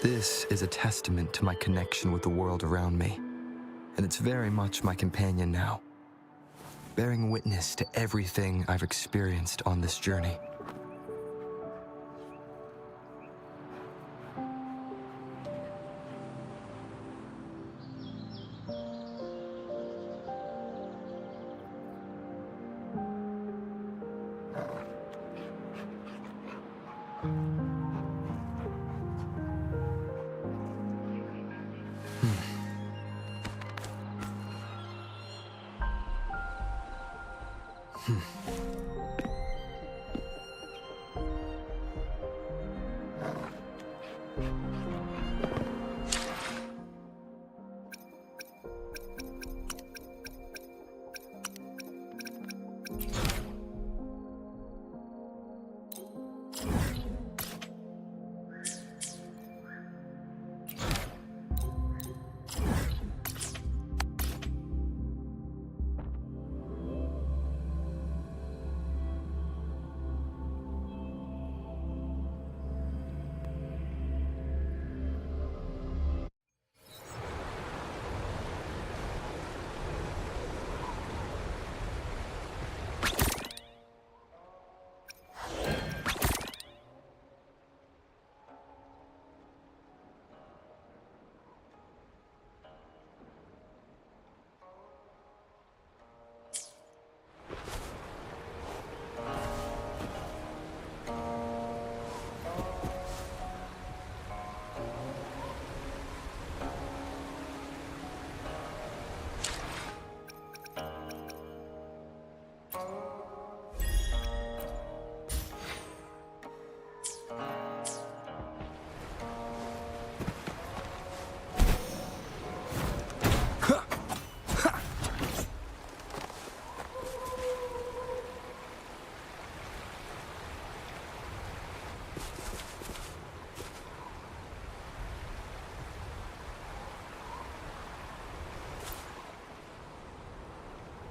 This is a testament to my connection with the world around me, and it's very much my companion now, bearing witness to everything I've experienced on this journey.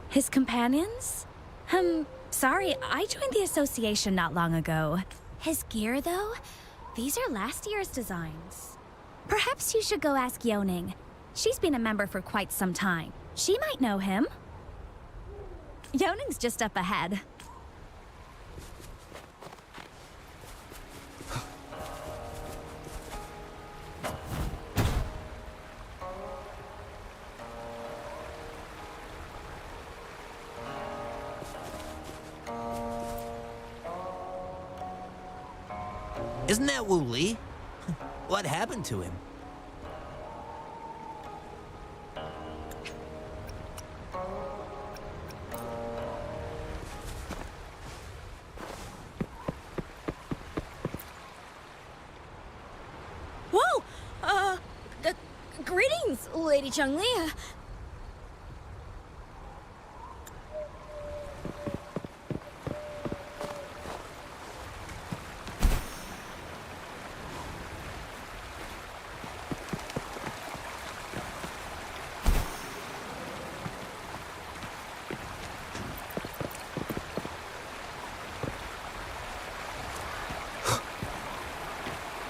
His companions? Sorry, I joined the association not long ago. His gear, though? These are last year's designs. Perhaps you should go ask Yoning. She's been a member for quite some time. She might know him. Yoning's just up ahead. Isn't that Wu Li? What happened to him? Whoa! Greetings, Lady Changli.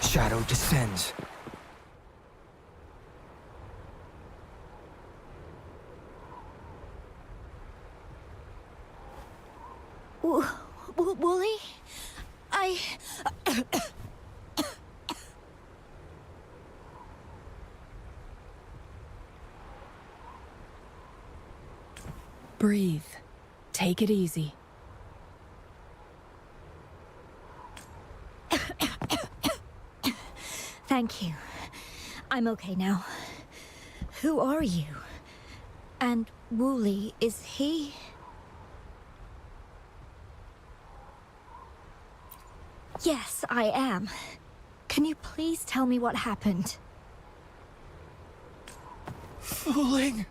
Shadow descends. Wooly? Breathe. Take it easy. Thank you. I'm okay now. Who are you? And Wooly, is he? Yes, I am. Can you please tell me what happened? Fooling!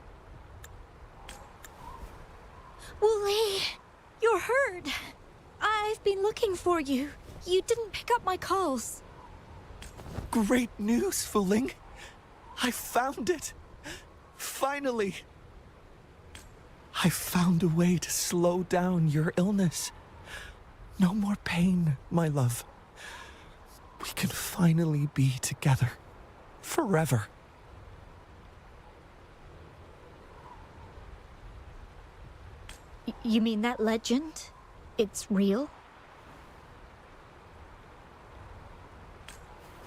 Wooly, you're hurt. I've been looking for you. You didn't pick up my calls. Great news, Fooling! I found it! Finally! I found a way to slow down your illness. No more pain, my love. We can finally be together. forever. You mean that legend? It's real?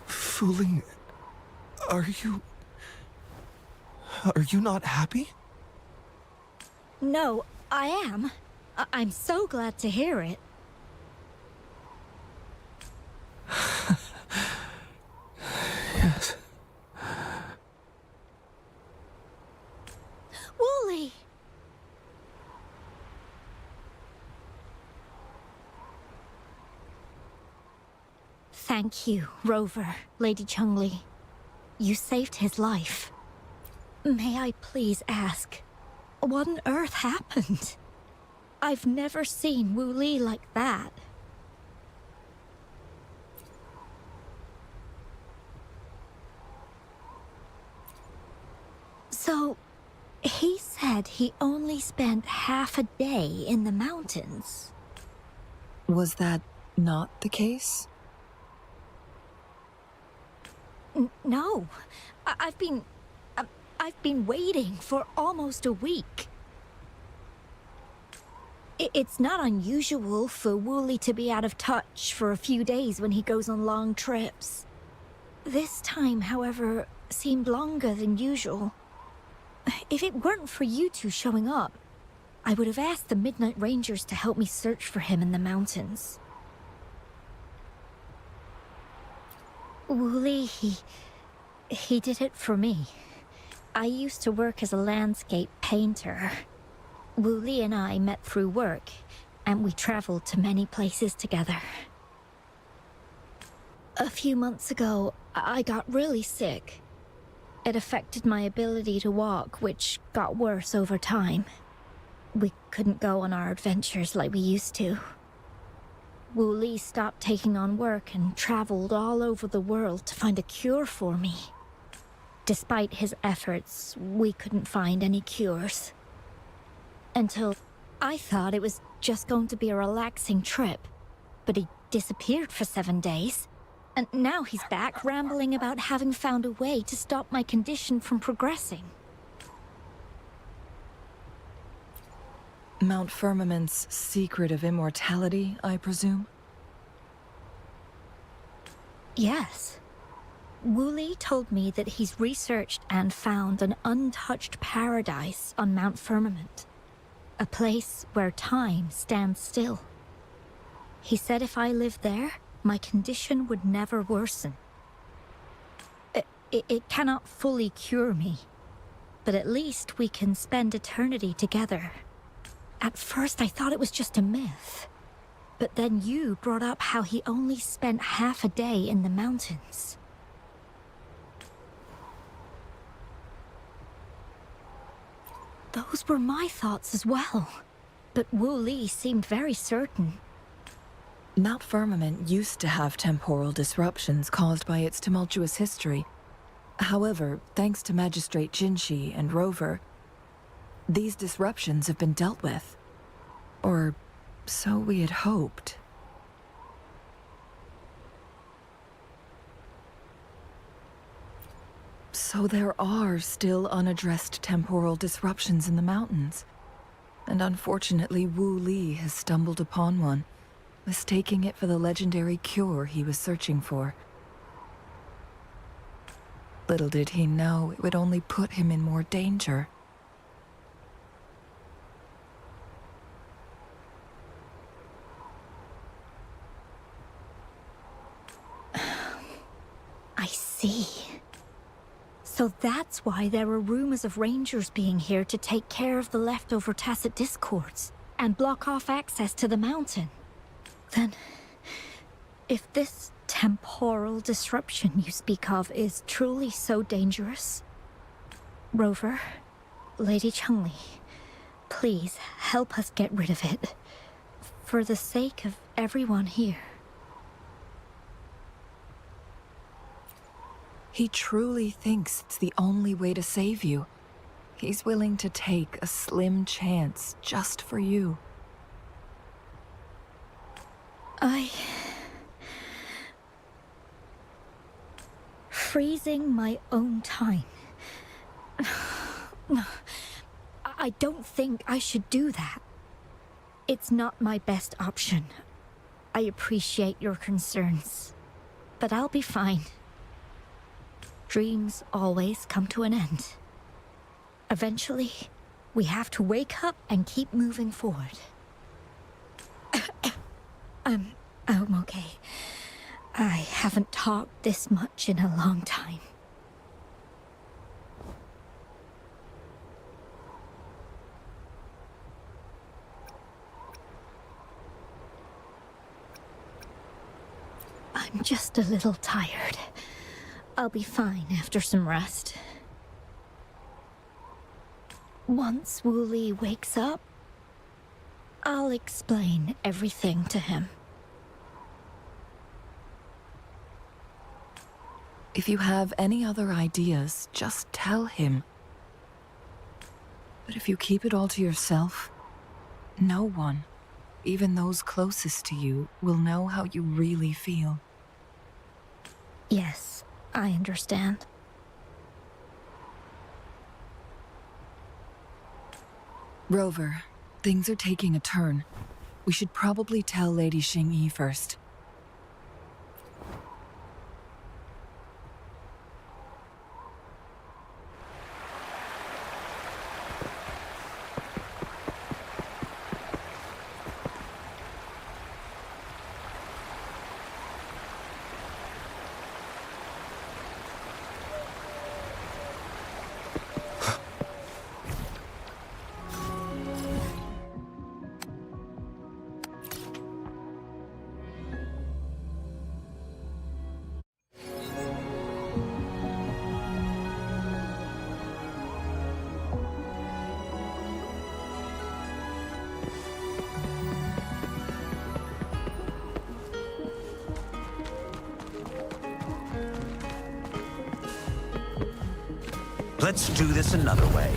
Fooling, are you not happy? No, I am. I'm so glad to hear it. Yes. Wooly! Thank you, Rover, Lady Changli. You saved his life. May I please ask, what on earth happened? I've never seen Wu Li like that. So, he said he only spent half a day in the mountains. Was that not the case? No, I've been waiting for almost a week. It's not unusual for Wooly to be out of touch for a few days when he goes on long trips. This time, however, seemed longer than usual. If it weren't for you two showing up, I would have asked the Midnight Rangers to help me search for him in the mountains. Wooly, he did it for me. I used to work as a landscape painter. Wooly and I met through work, and we traveled to many places together. A few months ago, I got really sick. It affected my ability to walk, which got worse over time. We couldn't go on our adventures like we used to. Wooly stopped taking on work and traveled all over the world to find a cure for me. Despite his efforts, we couldn't find any cures. Until I thought it was just going to be a relaxing trip. But he disappeared for 7 days. And now he's back rambling about having found a way to stop my condition from progressing. Mount Firmament's secret of immortality, I presume? Yes. Wooly told me that he's researched and found an untouched paradise on Mount Firmament. A place where time stands still. He said if I lived there, my condition would never worsen. It cannot fully cure me, but at least we can spend eternity together. At first I thought it was just a myth, but then you brought up how he only spent half a day in the mountains. Those were my thoughts as well, but Wu Li seemed very certain. Mount Firmament used to have temporal disruptions caused by its tumultuous history. However, thanks to Magistrate Jinshi and Rover, these disruptions have been dealt with. Or so we had hoped. So there are still unaddressed temporal disruptions in the mountains. And unfortunately, Wu Li has stumbled upon one, mistaking it for the legendary cure he was searching for. Little did he know it would only put him in more danger. I see. So that's why there were rumors of rangers being here to take care of the leftover tacit discords and block off access to the mountain. Then, if this temporal disruption you speak of is truly so dangerous, Rover, Lady Changli, please help us get rid of it, for the sake of everyone here. He truly thinks it's the only way to save you. He's willing to take a slim chance just for you. freezing my own time. I don't think I should do that. It's not my best option. I appreciate your concerns, but I'll be fine. Dreams always come to an end. Eventually, we have to wake up and keep moving forward. I'm okay. I haven't talked this much in a long time. I'm just a little tired. I'll be fine after some rest. Once Wooly wakes up, I'll explain everything to him. If you have any other ideas, just tell him. But if you keep it all to yourself, no one, even those closest to you, will know how you really feel. Yes, I understand. Rover, things are taking a turn. We should probably tell Lady Xingyi first. Let's do this another way.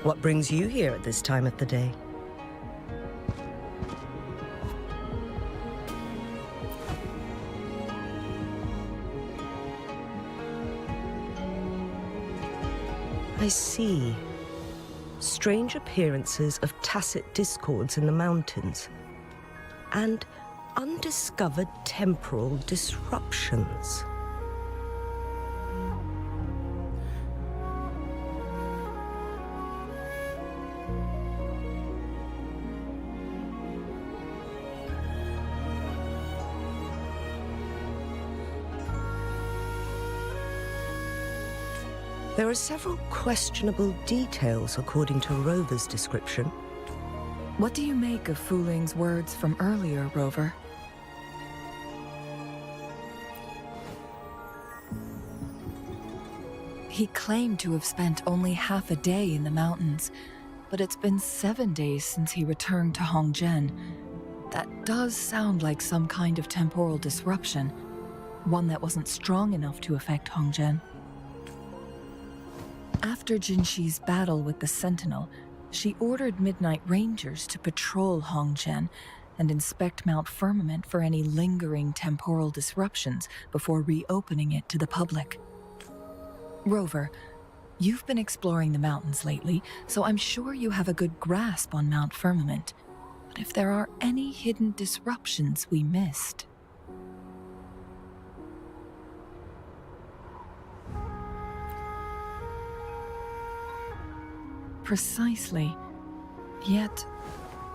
What brings you here at this time of the day? I see. Strange appearances of tacit discords in the mountains, and undiscovered temporal disruptions. There are several questionable details according to Rover's description. What do you make of Fuling's words from earlier, Rover? He claimed to have spent only half a day in the mountains, but it's been 7 days since he returned to Hongzhen. That does sound like some kind of temporal disruption, one that wasn't strong enough to affect Hongzhen. After Jinshi's battle with the Sentinel, she ordered Midnight Rangers to patrol Hongzhen and inspect Mount Firmament for any lingering temporal disruptions before reopening it to the public. Rover, you've been exploring the mountains lately, so I'm sure you have a good grasp on Mount Firmament. But if there are any hidden disruptions we missed... Precisely. Yet,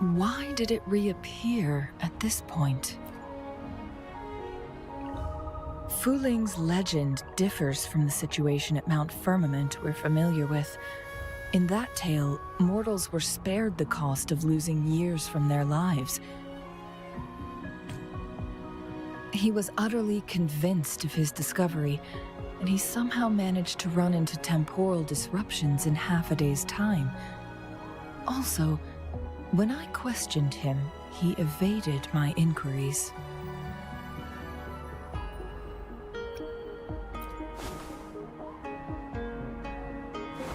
why did it reappear at this point? Fuling's legend differs from the situation at Mount Firmament we're familiar with. In that tale, mortals were spared the cost of losing years from their lives. He was utterly convinced of his discovery, and he somehow managed to run into temporal disruptions in half a day's time. Also, when I questioned him, he evaded my inquiries.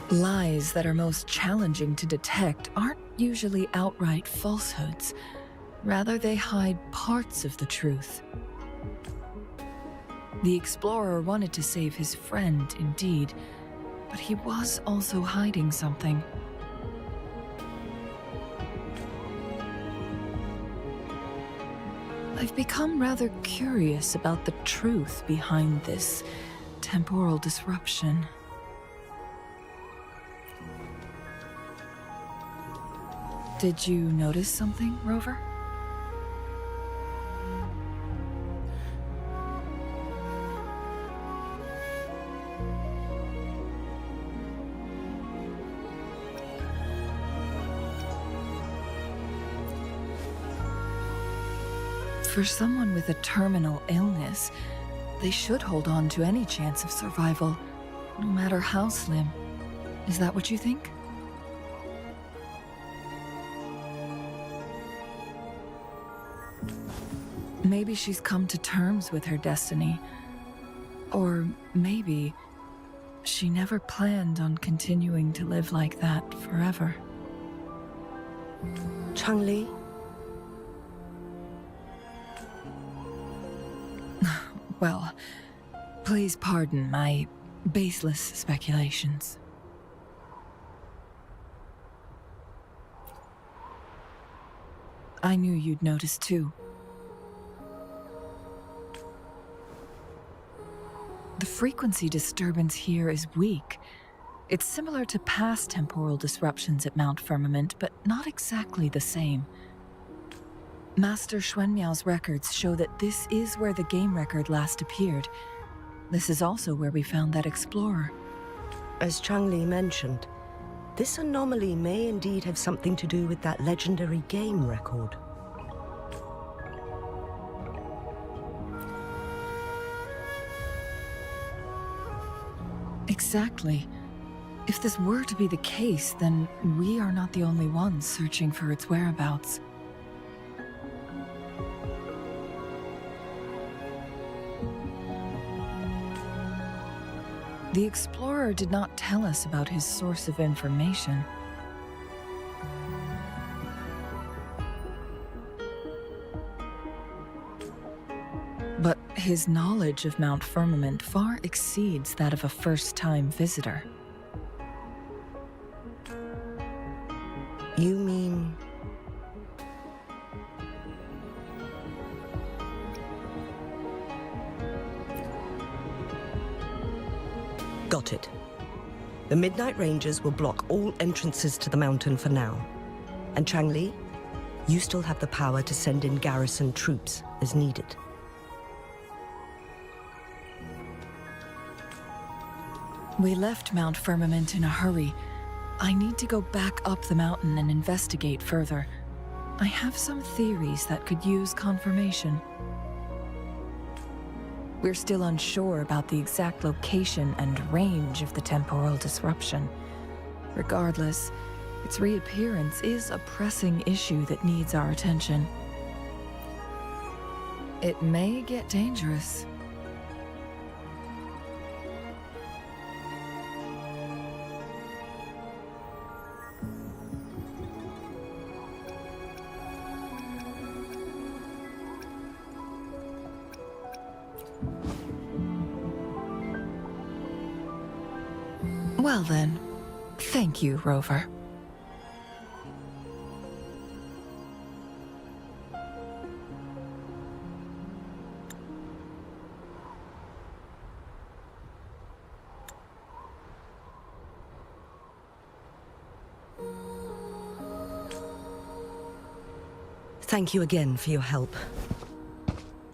Lies that are most challenging to detect aren't usually outright falsehoods. Rather, they hide parts of the truth. The explorer wanted to save his friend, indeed, but he was also hiding something. I've become rather curious about the truth behind this temporal disruption. Did you notice something, Rover? For someone with a terminal illness, they should hold on to any chance of survival, no matter how slim. Is that what you think? Maybe she's come to terms with her destiny. Or maybe she never planned on continuing to live like that forever. Changli? Well, please pardon my baseless speculations. I knew you'd notice too. The frequency disturbance here is weak. It's similar to past temporal disruptions at Mount Firmament, but not exactly the same. Master Xuanmiao's records show that this is where the game record last appeared. This is also where we found that explorer. As Changli mentioned, this anomaly may indeed have something to do with that legendary game record. Exactly. If this were to be the case, then we are not the only ones searching for its whereabouts. The explorer did not tell us about his source of information. But his knowledge of Mount Firmament far exceeds that of a first-time visitor. You mean... Got it. The Midnight Rangers will block all entrances to the mountain for now. And Changli, you still have the power to send in garrison troops as needed. We left Mount Firmament in a hurry. I need to go back up the mountain and investigate further. I have some theories that could use confirmation. We're still unsure about the exact location and range of the temporal disruption. Regardless, its reappearance is a pressing issue that needs our attention. It may get dangerous. Well then, thank you, Rover. Thank you again for your help.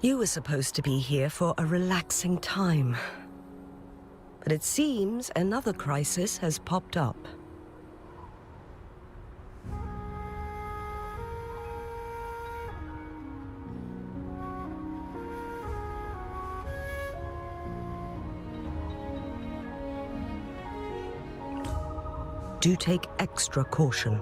You were supposed to be here for a relaxing time. But it seems another crisis has popped up. Do take extra caution.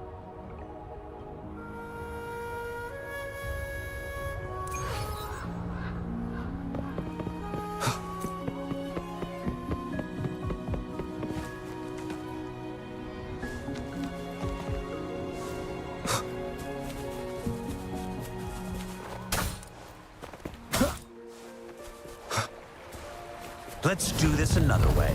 Let's do this another way.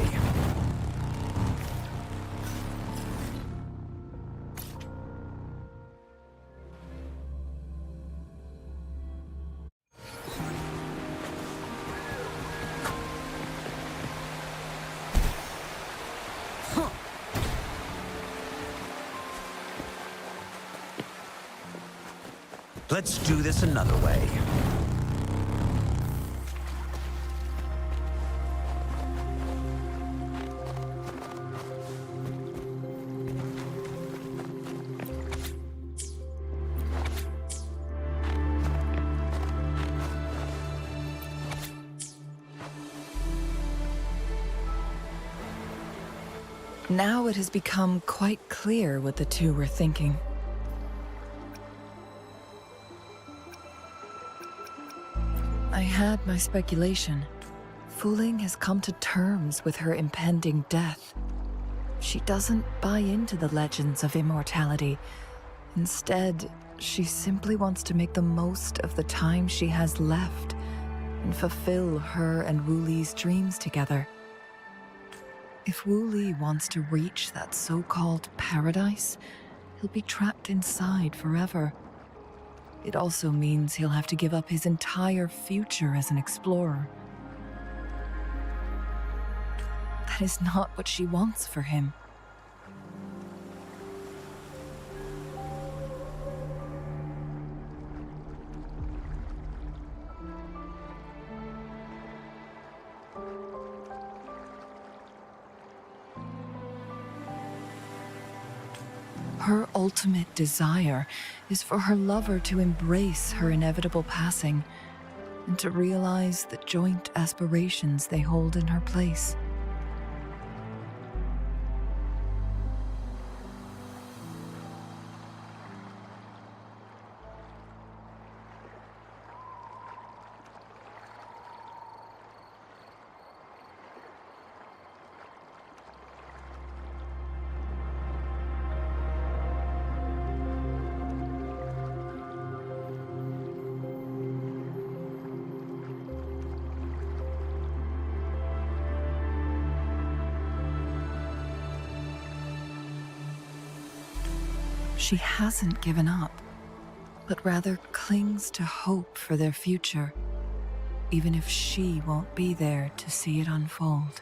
Let's do this another way. Now it has become quite clear what the two were thinking. I had my speculation. Wuthering has come to terms with her impending death. She doesn't buy into the legends of immortality. Instead, she simply wants to make the most of the time she has left and fulfill her and Wu Li's dreams together. If Wu Li wants to reach that so-called paradise, he'll be trapped inside forever. It also means he'll have to give up his entire future as an explorer. That is not what she wants for him. Her ultimate desire is for her lover to embrace her inevitable passing and to realize the joint aspirations they hold in her place. She hasn't given up, but rather clings to hope for their future, even if she won't be there to see it unfold.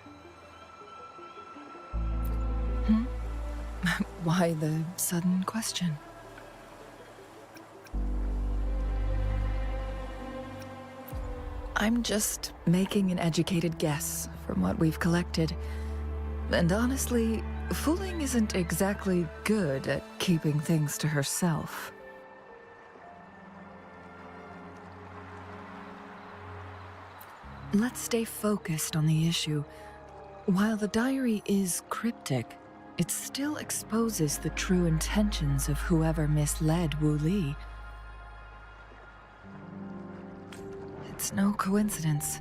Why the sudden question? I'm just making an educated guess from what we've collected. And honestly, Wuthering isn't exactly good at keeping things to herself. Let's stay focused on the issue. While the diary is cryptic, it still exposes the true intentions of whoever misled Wu Li. It's no coincidence.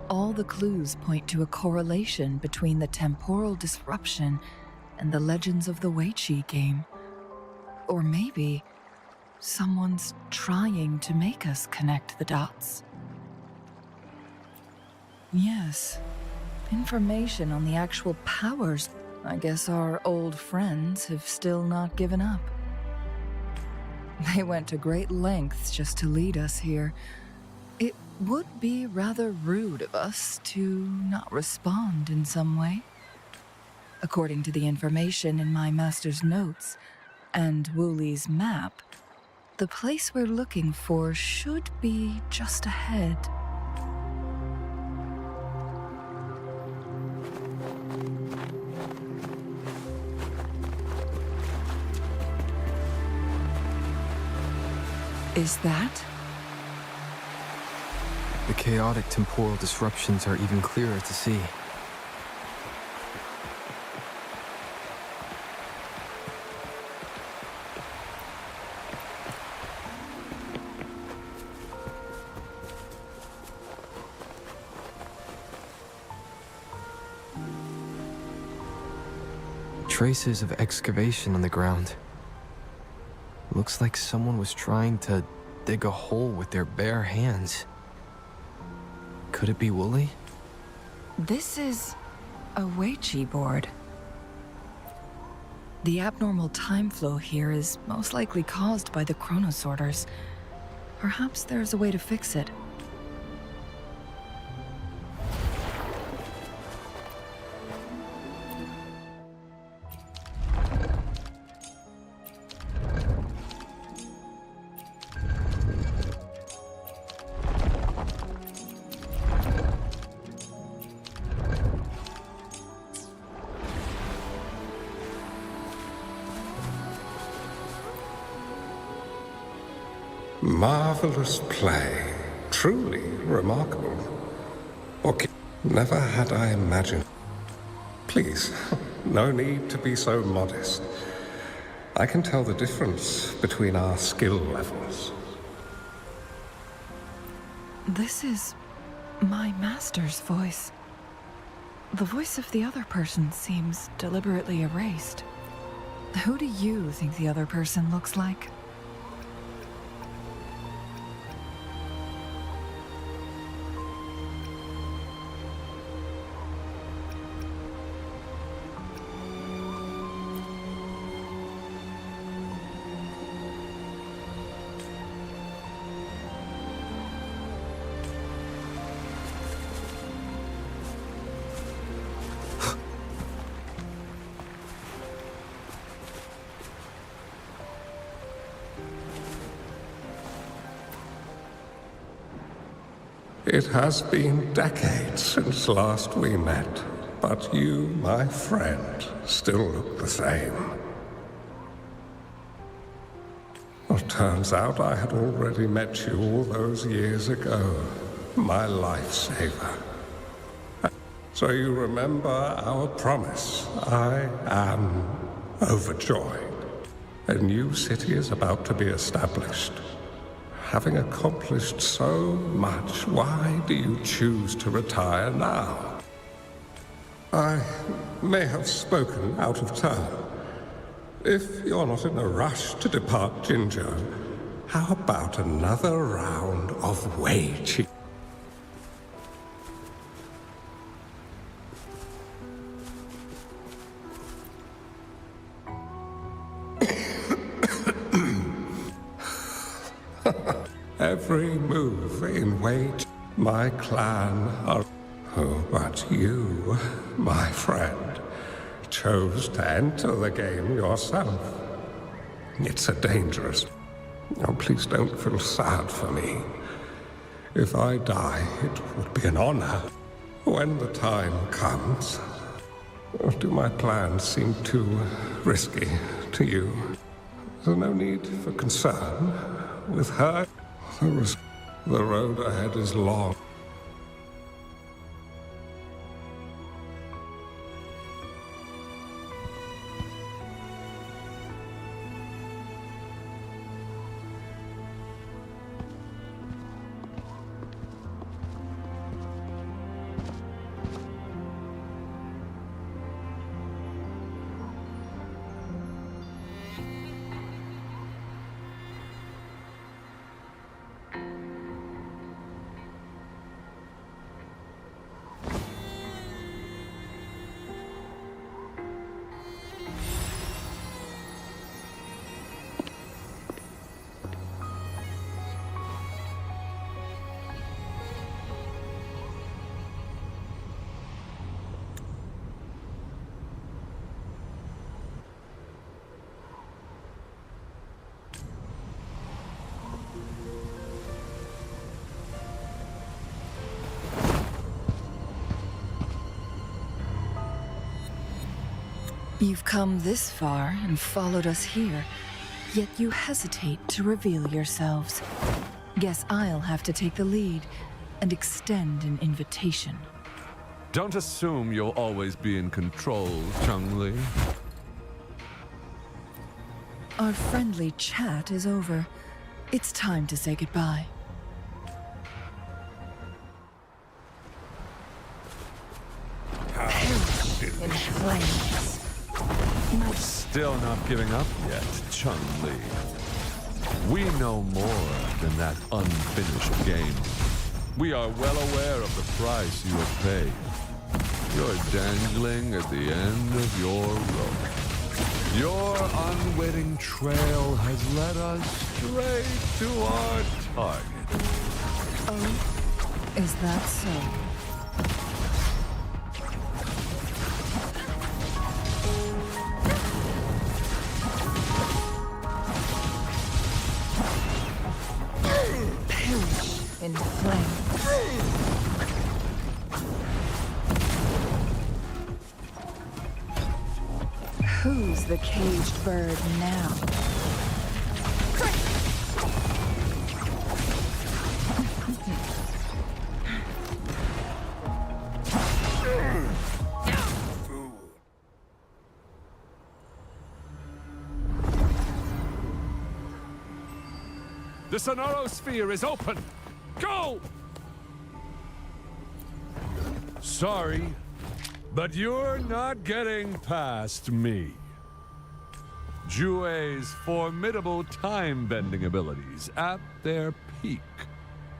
All the clues point to a correlation between the temporal disruption and the legends of the Weiqi game. Or maybe someone's trying to make us connect the dots. Yes, information on the actual powers. I guess our old friends have still not given up. They went to great lengths just to lead us here. It would be rather rude of us to not respond in some way. According to the information in my master's notes and Wu Li's map, the place we're looking for should be just ahead. Is that? The chaotic temporal disruptions are even clearer to see. Traces of excavation on the ground. Looks like someone was trying to dig a hole with their bare hands. Could it be Wu Li? This is a Weiqi board. The abnormal time flow here is most likely caused by the chronosorters. Perhaps there's a way to fix it. Marvelous play. Truly remarkable. Okay, never had I imagined. Please, no need to be so modest. I can tell the difference between our skill levels. This is my master's voice. The voice of the other person seems deliberately erased. Who do you think the other person looks like? It has been decades since last we met, but you, my friend, still look the same. Well, turns out I had already met you all those years ago, my lifesaver. So you remember our promise. I am overjoyed. A new city is about to be established. Having accomplished so much, why do you choose to retire now? I may have spoken out of turn. If you're not in a rush to depart Jinjo, how about another round of Weiqi? Every move in Weiqi, my clan are... Oh, but you, my friend, chose to enter the game yourself. It's a dangerous... Oh, please don't feel sad for me. If I die, it would be an honor. When the time comes... Or do my plans seem too risky to you? There's no need for concern. With her, the road ahead is long. You've come this far and followed us here, yet you hesitate to reveal yourselves. Guess I'll have to take the lead and extend an invitation. Don't assume you'll always be in control, Changli. Our friendly chat is over. It's time to say goodbye. Perish in flames. Still not giving up yet, Changli. We know more than that unfinished game. We are well aware of the price you have paid. You're dangling at the end of your rope. Your unwitting trail has led us straight to our target. Oh, is that so? Perish in flame. Who's the caged bird now? The Sonoro Sphere is open! Go! Sorry, but you're not getting past me. Jue's formidable time-bending abilities at their peak,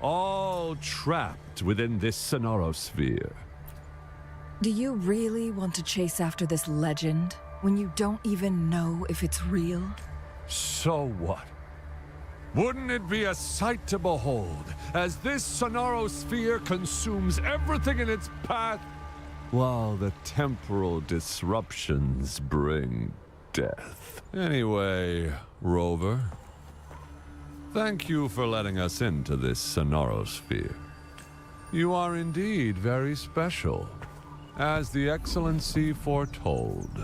all trapped within this Sonoro Sphere. Do you really want to chase after this legend when you don't even know if it's real? So what? Wouldn't it be a sight to behold as this Sonoro Sphere consumes everything in its path, while the temporal disruptions bring death? Anyway, Rover, thank you for letting us into this Sonoro Sphere. You are indeed very special, as the Excellency foretold.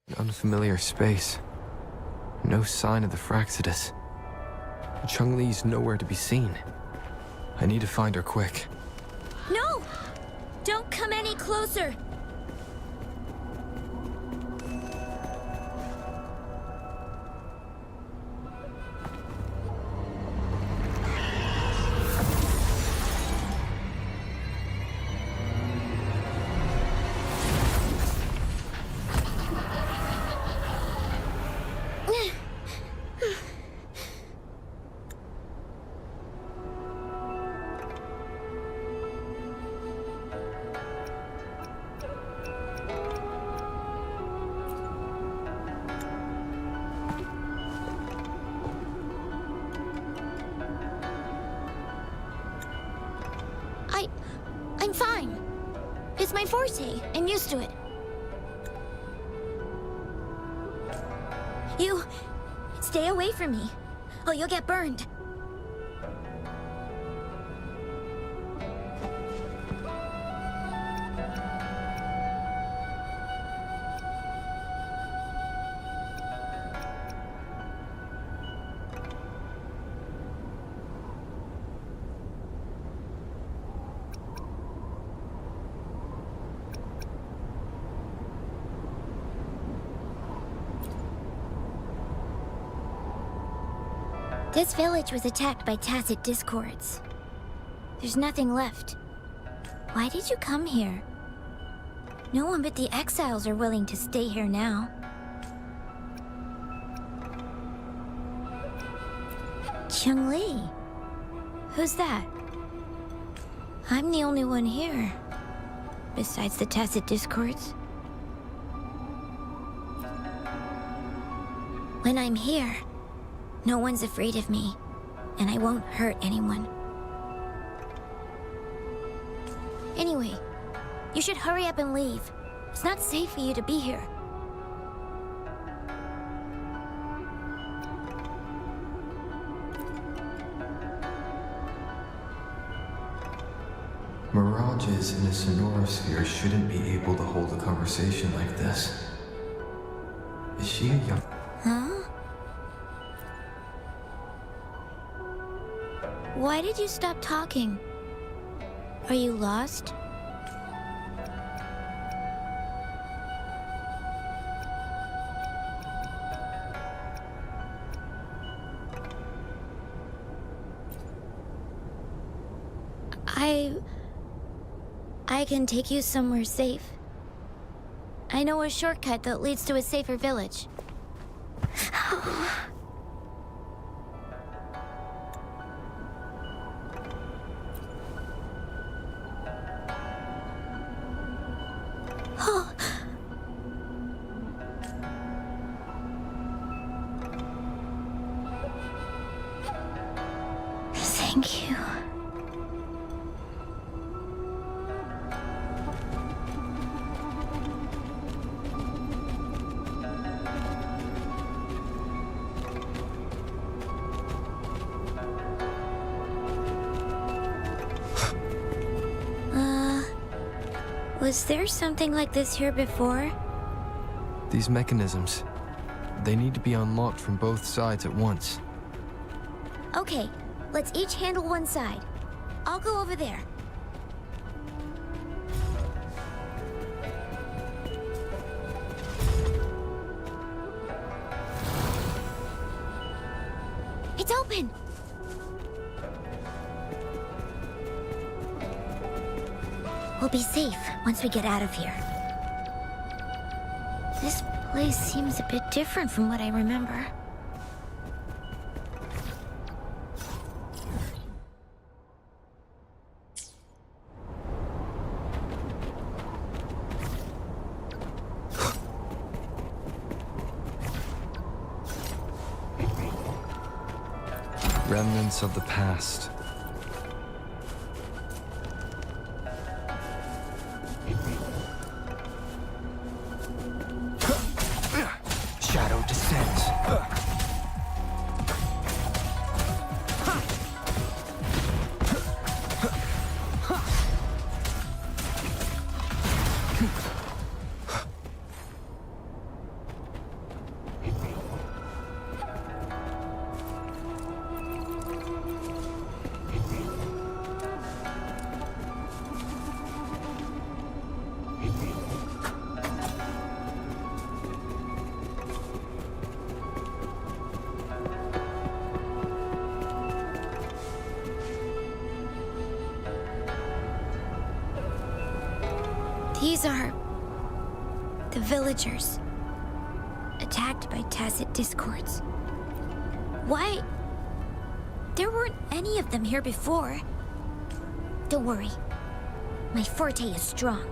An unfamiliar space. No sign of the Fraxidus. Changli's nowhere to be seen. I need to find her quick. No! Don't come any closer! I'm fine. It's my forte. I'm used to it. You... stay away from me. Oh, you'll get burned. This village was attacked by tacit discords. There's nothing left. Why did you come here? No one but the exiles are willing to stay here now. Changli? Who's that? I'm the only one here, besides the tacit discords. When I'm here, no one's afraid of me, and I won't hurt anyone. Anyway, you should hurry up and leave. It's not safe for you to be here. Mirages in a sonorosphere shouldn't be able to hold a conversation like this. Is she a young... Huh? Why did you stop talking? Are you lost? I can take you somewhere safe. I know a shortcut that leads to a safer village. Thank you. Was there something like this here before? These mechanisms, they need to be unlocked from both sides at once. Okay, let's each handle one side. I'll go over there. It's open! We'll be safe once we get out of here. This place seems a bit different from what I remember. Remnants of the past. Shadow descends. These are the villagers, attacked by tacit discords. Why? There weren't any of them here before. Don't worry. My forte is strong.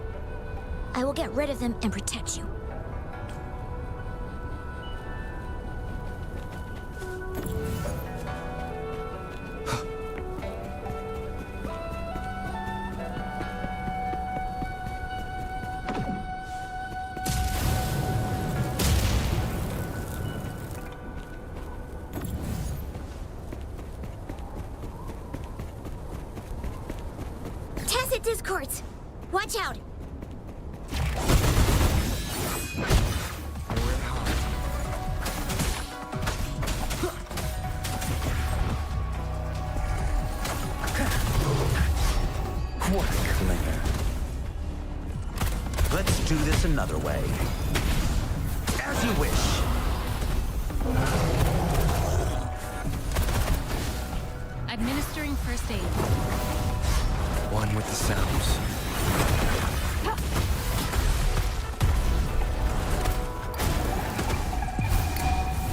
I will get rid of them and protect you. Tacit discords! Watch out! What a clinger. Let's do this another way. As you wish. Administering first aid. One with the sounds.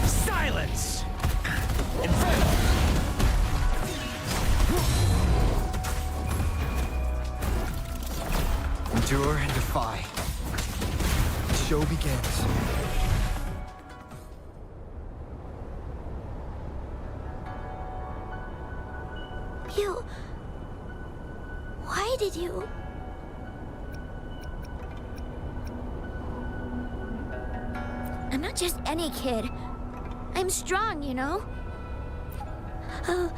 Silence! Inferno! Endure and defy. The show begins. You... Why did you... I'm not just any kid. I'm strong, you know? Oh...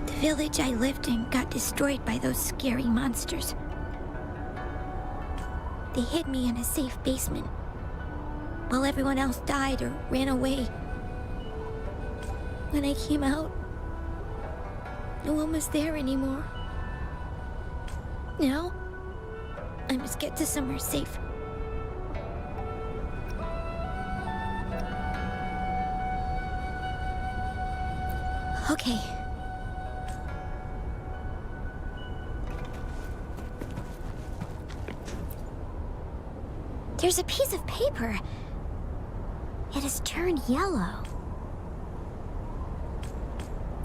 The village I lived in got destroyed by those scary monsters. They hid me in a safe basement, while everyone else died or ran away. When I came out, no one was there anymore. Now, I must get to somewhere safe. Okay. There's a piece of paper. It has turned yellow.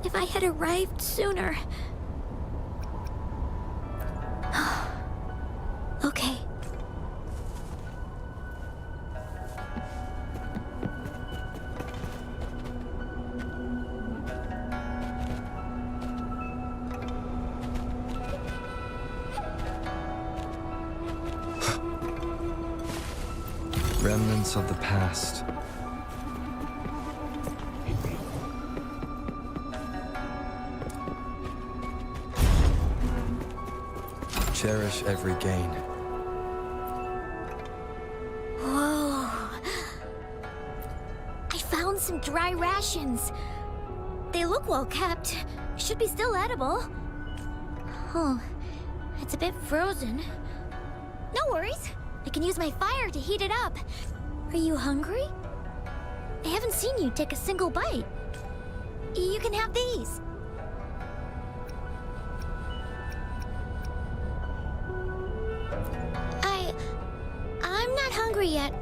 If I had arrived sooner... Okay. Remnants of the past. Cherish every gain. Whoa. I found some dry rations. They look well kept. Should be still edible. Oh, it's a bit frozen. No worries. I can use my fire to heat it up. Are you hungry? I haven't seen you take a single bite. You can have these. I'm not hungry yet.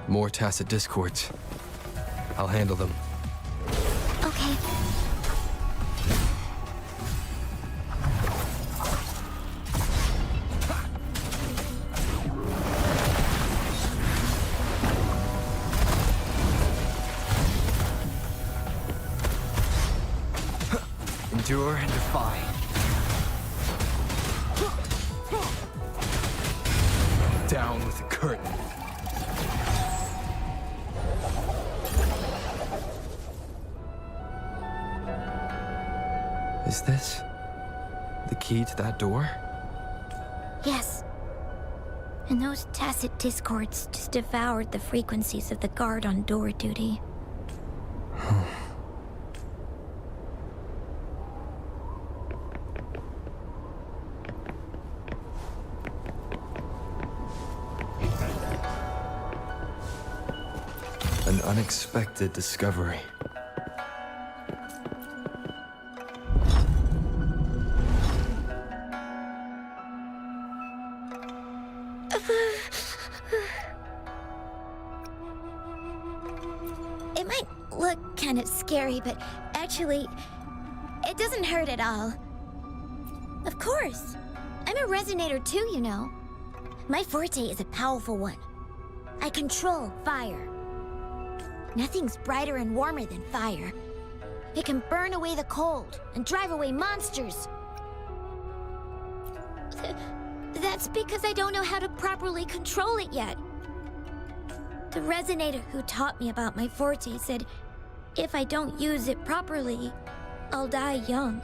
More tacit discords. I'll handle them. Okay. Endure and defy. Down with the curtain. Is this the key to that door? Yes. And those tacit discords just devoured the frequencies of the guard on door duty. An unexpected discovery. It might look kind of scary, but actually, it doesn't hurt at all. Of course. I'm a resonator too, you know. My forte is a powerful one. I control fire. Nothing's brighter and warmer than fire. It can burn away the cold and drive away monsters. That's because I don't know how to properly control it yet. The resonator who taught me about my forte said if I don't use it properly, I'll die young.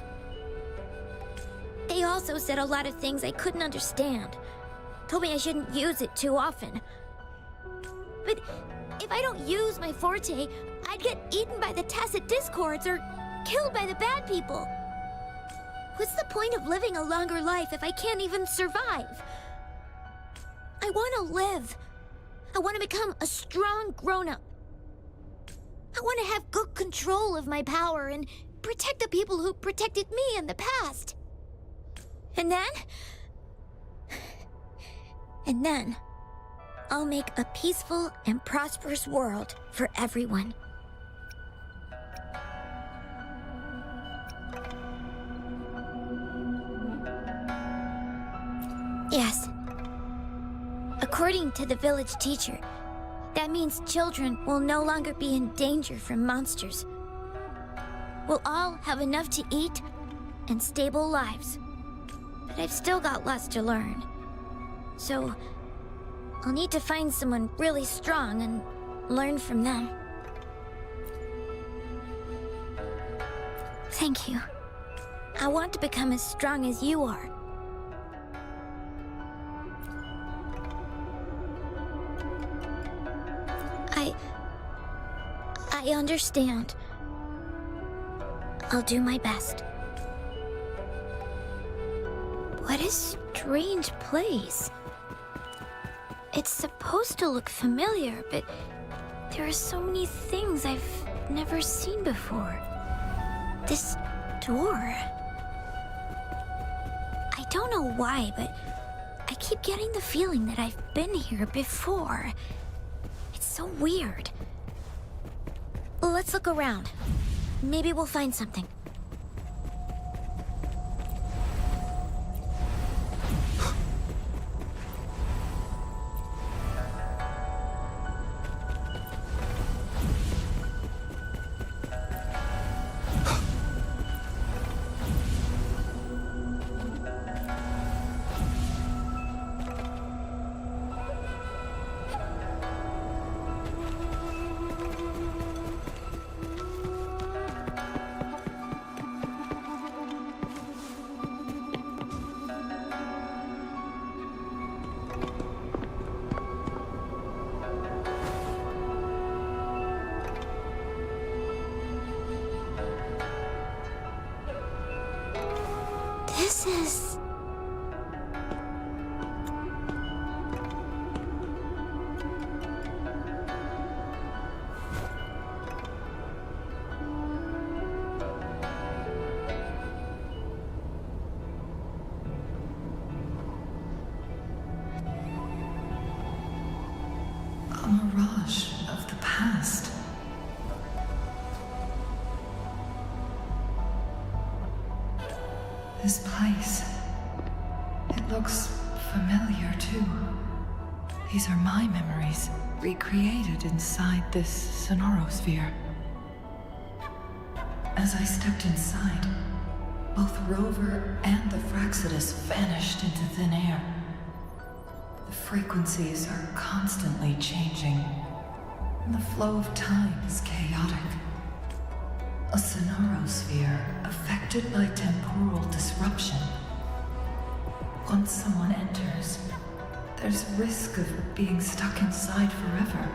They also said a lot of things I couldn't understand. Told me I shouldn't use it too often. But if I don't use my forte, I'd get eaten by the tacit discords or killed by the bad people. What's the point of living a longer life if I can't even survive? I want to live. I want to become a strong grown-up. I want to have good control of my power and protect the people who protected me in the past. And then, I'll make a peaceful and prosperous world for everyone. Yes. According to the village teacher, that means children will no longer be in danger from monsters. We'll all have enough to eat and stable lives. But I've still got lots to learn. So, I'll need to find someone really strong and learn from them. Thank you. I want to become as strong as you are. I understand. I'll do my best. What a strange place. It's supposed to look familiar, but there are so many things I've never seen before. This door. I don't know why, but I keep getting the feeling that I've been here before. It's so weird. Let's look around. Maybe we'll find something. This is... a mirage of the past. This place, it looks familiar too. These are my memories, recreated inside this sonorosphere. As I stepped inside, both Rover and the Fraxidus vanished into thin air. The frequencies are constantly changing, and the flow of time is chaotic. A sonorosphere affected by temporal disruption. Once someone enters, there's risk of being stuck inside forever.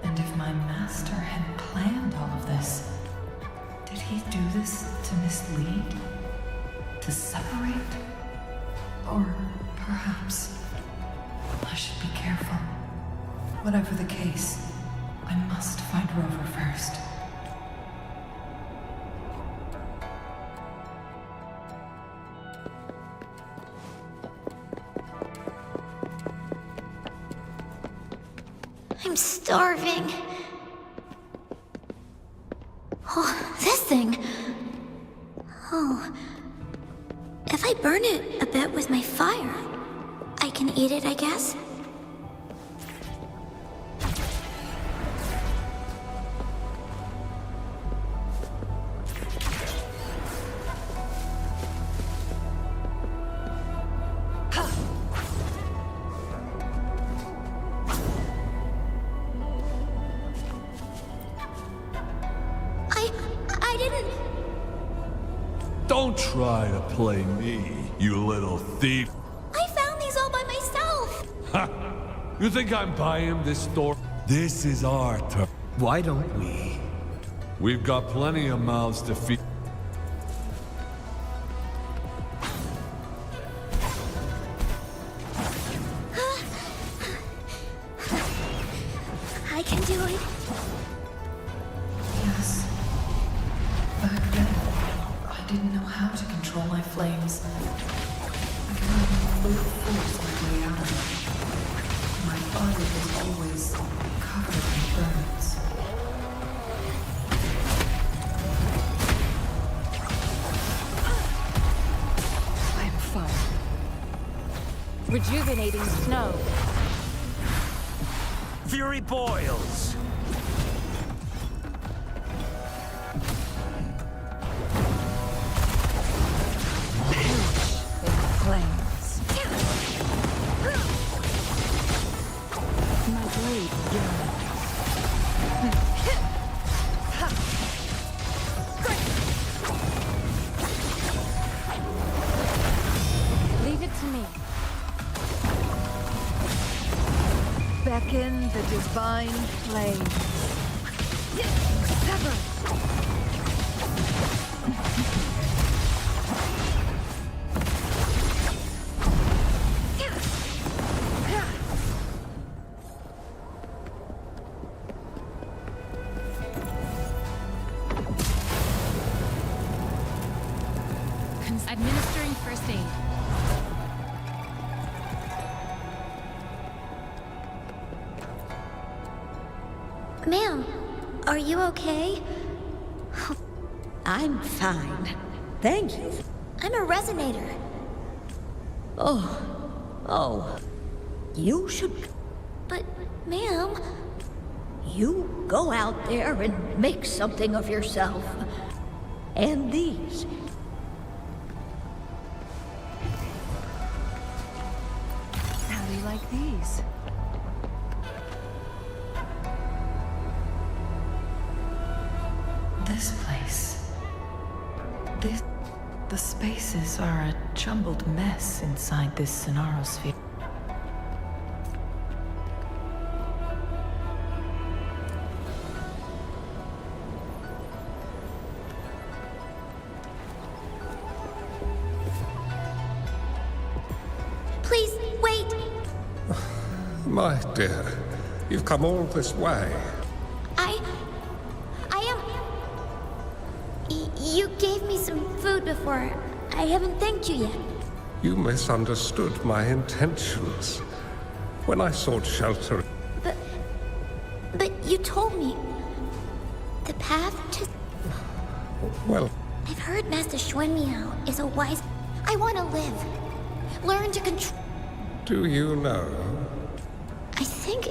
And if my master had planned all of this, did he do this to mislead? To separate? Or perhaps I should be careful. Whatever the case, I must find Rover first. I'm starving. Oh, this thing. Oh. If I burn it a bit with my fire, I can eat it, I guess? Don't try to play me, you little thief. I found these all by myself! Ha! You think I'm buying this store? This is our turn. Why don't we? We've got plenty of mouths to feed. I can do it. Yes. Back then, I didn't know how to control my flames. I could only brute force my way out of them. My body was always covered in burns. I'm fine. Rejuvenating snow. Fury boils! Flames. My blade yearns. Leave it to me. Beckon the divine flame. Sever! Administering first aid. Ma'am, are you okay? I'm fine. Thank you. I'm a resonator. Oh. You should... But, ma'am... You go out there and make something of yourself. And these. How do you like these? This place. The spaces are a jumbled mess inside this Sonarosphere. Please, wait! My dear, you've come all this way. You gave me some food before. I haven't thanked you yet. You misunderstood my intentions. When I sought shelter... But you told me... the path to... Well... I've heard Master Xuanmiao is a wise... I want to live. Learn to control... Do you know? I think...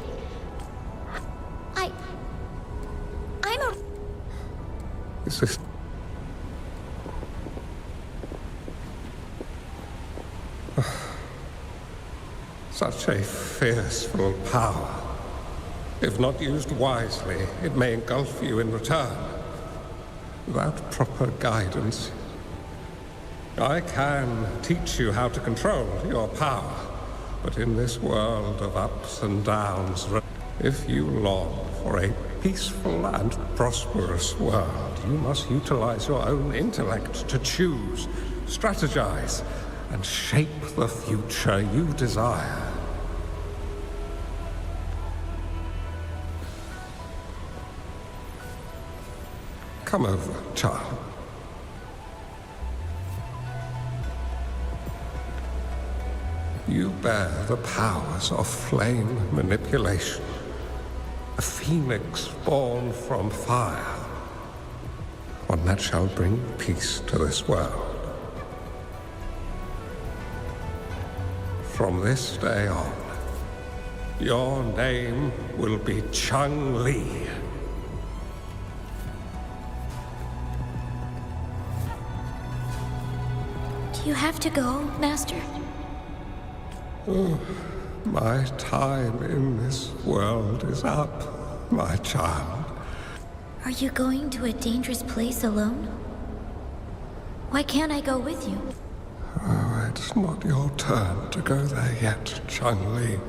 I'm a... Is this... Such a fearful power. If not used wisely, it may engulf you in return. Without proper guidance, I can teach you how to control your power, but in this world of ups and downs, if you long for a peaceful and prosperous world, you must utilize your own intellect to choose, strategize, and shape the future you desire. Come over, child. You bear the powers of flame manipulation, a phoenix born from fire, one that shall bring peace to this world. From this day on, your name will be Changli. Do you have to go, Master? Oh, my time in this world is up, my child. Are you going to a dangerous place alone? Why can't I go with you? Oh, it's not your turn to go there yet, Changli.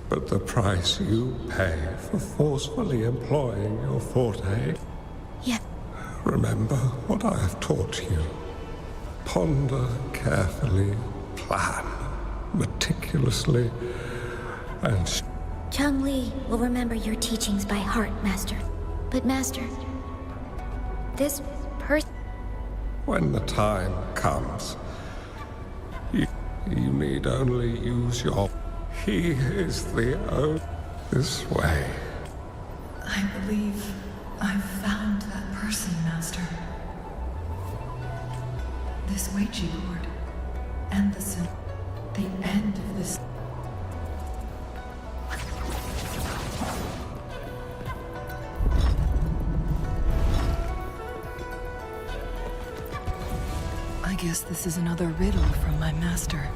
But the price you pay for forcefully employing your forte... Yeah. Remember what I have taught you. Ponder carefully, plan meticulously, and... Changli will remember your teachings by heart, Master. But Master, this person... When the time comes, you need only use your... He is the only... This way. I believe I've found that person, Master. This Ouija board and the end of this... I guess this is another riddle from my master.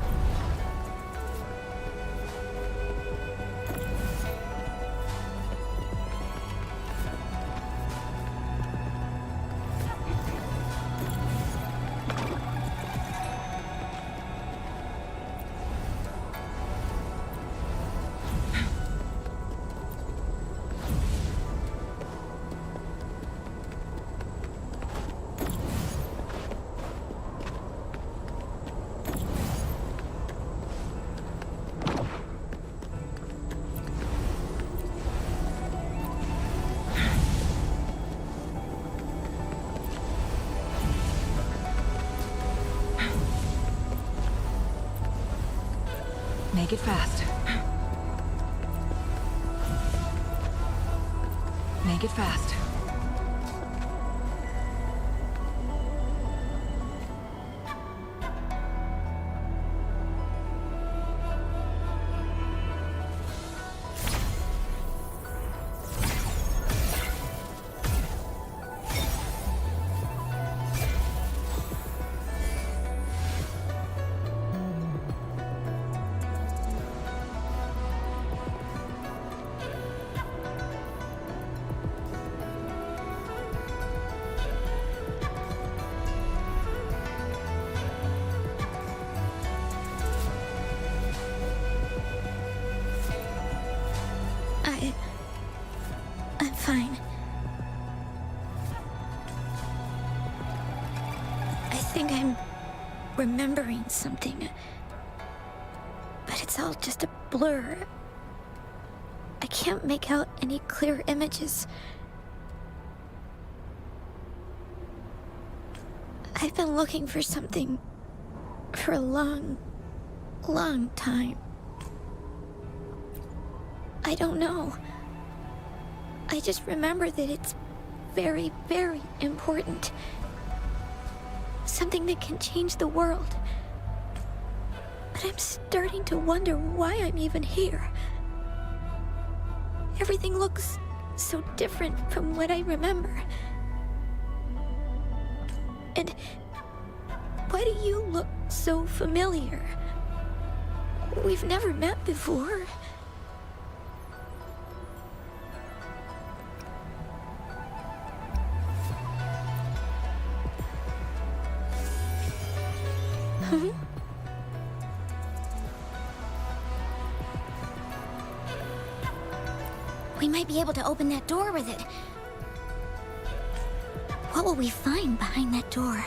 Make it fast. Make it fast. I'm fine. I think I'm remembering something. But it's all just a blur. I can't make out any clear images. I've been looking for something for a long time. I don't know. I just remember that it's very, very important. Something that can change the world. But I'm starting to wonder why I'm even here. Everything looks so different from what I remember. And why do you look so familiar? We've never met before. Huh? We might be able to open that door with it. What will we find behind that door?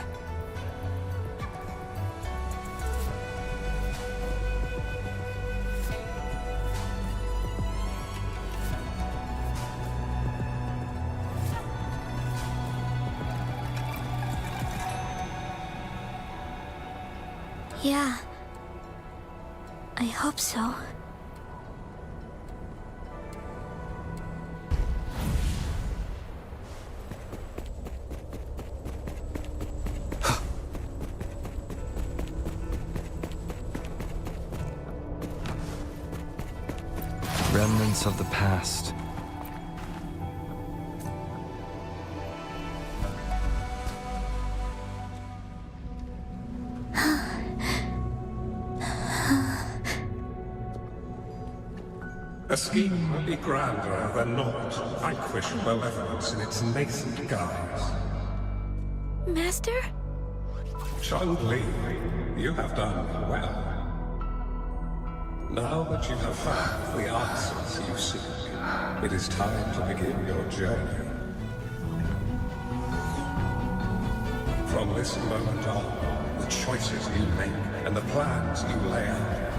Yeah. I hope so. Remnants of the past. A scheme will be grander than not vanquish malevolence in its nascent guise. Master? Changli, you have done well. Now that you have found the answers you seek, it is time to begin your journey. From this moment on, the choices you make and the plans you lay out,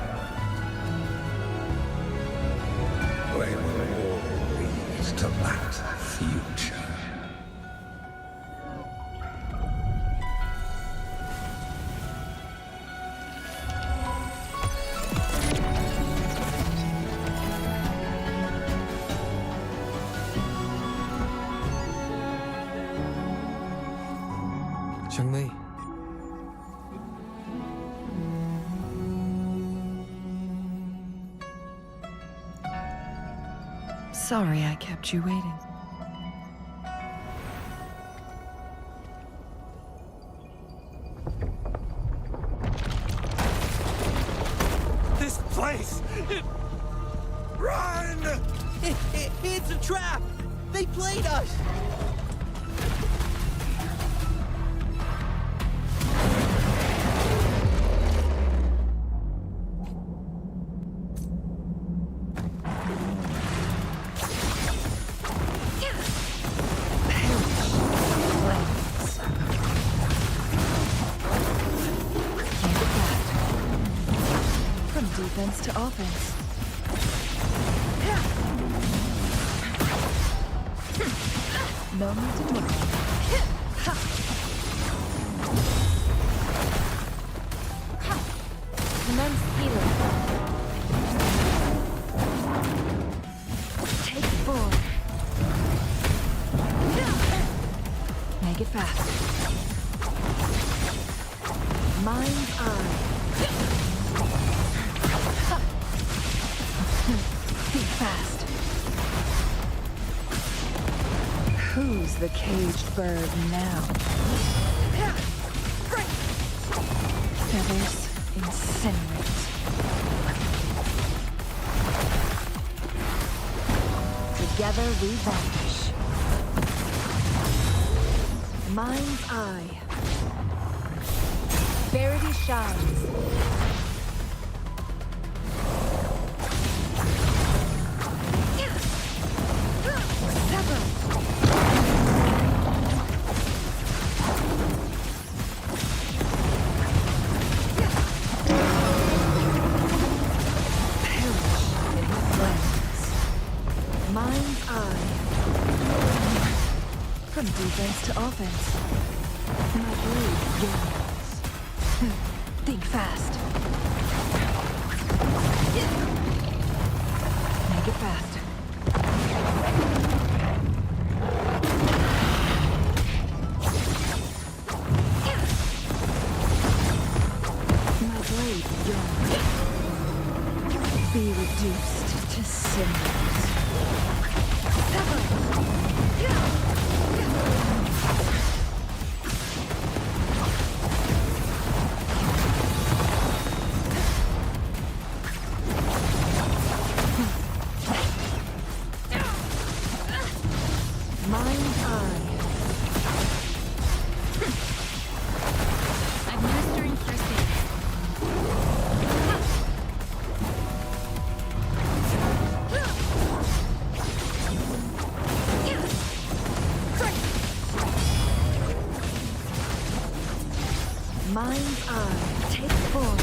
they will all lead to that future. Changli. Sorry I kept you waiting. This place! Run! It's a trap! They played us! Defense to offense. No need to worry. Commence healing. Take it forward. Make it fast. Mind's eye. Think fast. Who's the caged bird now? Feathers incinerate. Together we vanish. Mind's eye. Verity shines. From defense to offense. My blade yearns. Think fast. Make it fast. My blade yearns. Be reduced to cinders. Administering first aid. Mind's eye. Take form.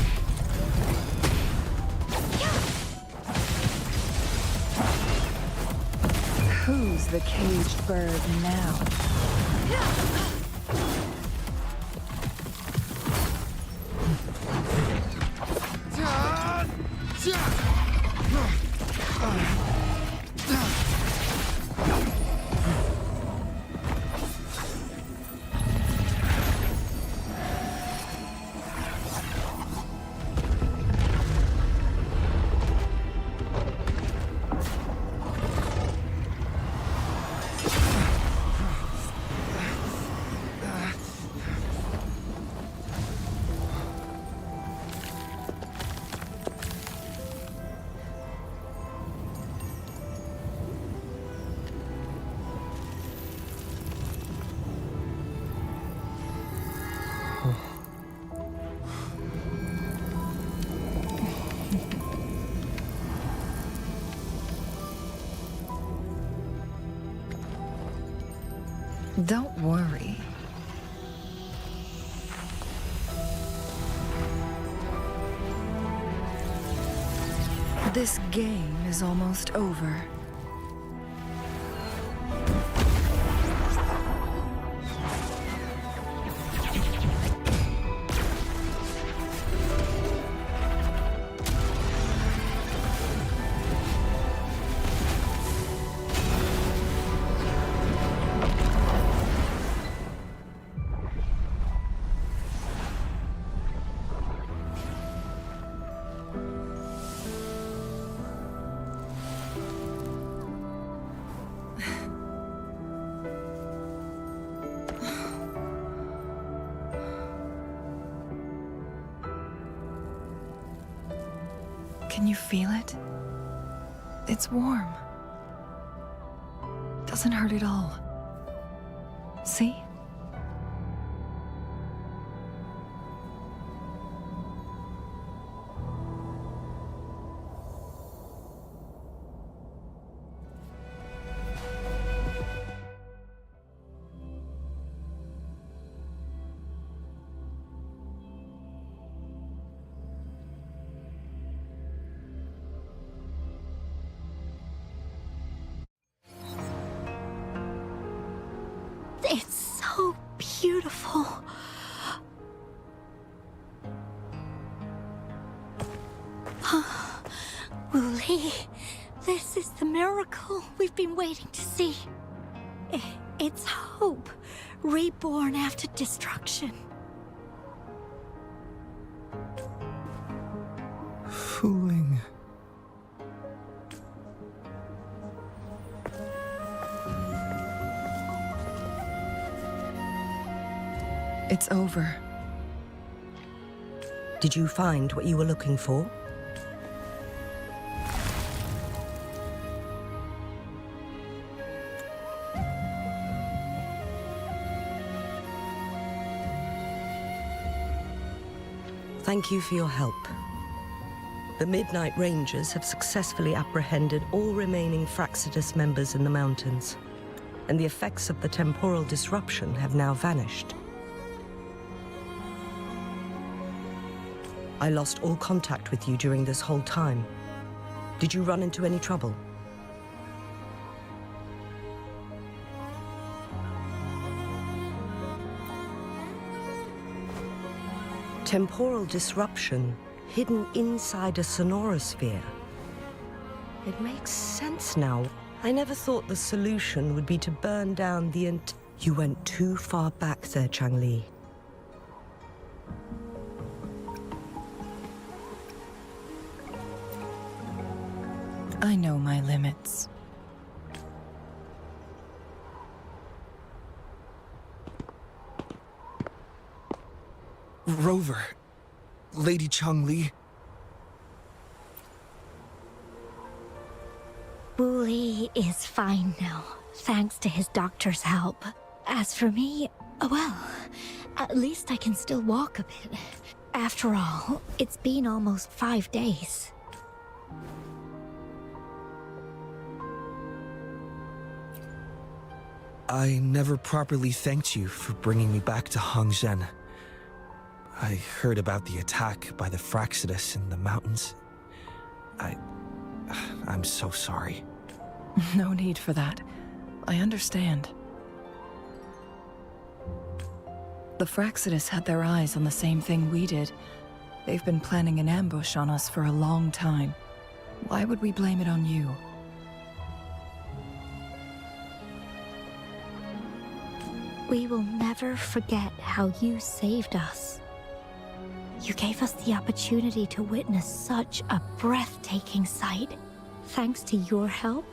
Who's the caged bird now? Don't worry. This game is almost over. Can you feel it? It's warm. Doesn't hurt at all. See? It's so beautiful. Wooly, this is the miracle we've been waiting to see. It's hope, reborn after destruction. Fooling. It's over. Did you find what you were looking for? Thank you for your help. The Midnight Rangers have successfully apprehended all remaining Fraxidus members in the mountains, and the effects of the temporal disruption have now vanished. I lost all contact with you during this whole time. Did you run into any trouble? Temporal disruption hidden inside a sonorosphere. It makes sense now. I never thought the solution would be to burn down the You went too far back there, Changli. I know my limits. Rover. Lady Changli. Wooly is fine now, thanks to his doctor's help. As for me, well, at least I can still walk a bit. After all, it's been almost 5 days. I never properly thanked you for bringing me back to Hongzhen. I heard about the attack by the Fraxidus in the mountains. I'm so sorry. No need for that. I understand. The Fraxidus had their eyes on the same thing we did. They've been planning an ambush on us for a long time. Why would we blame it on you? We will never forget how you saved us. You gave us the opportunity to witness such a breathtaking sight. Thanks to your help,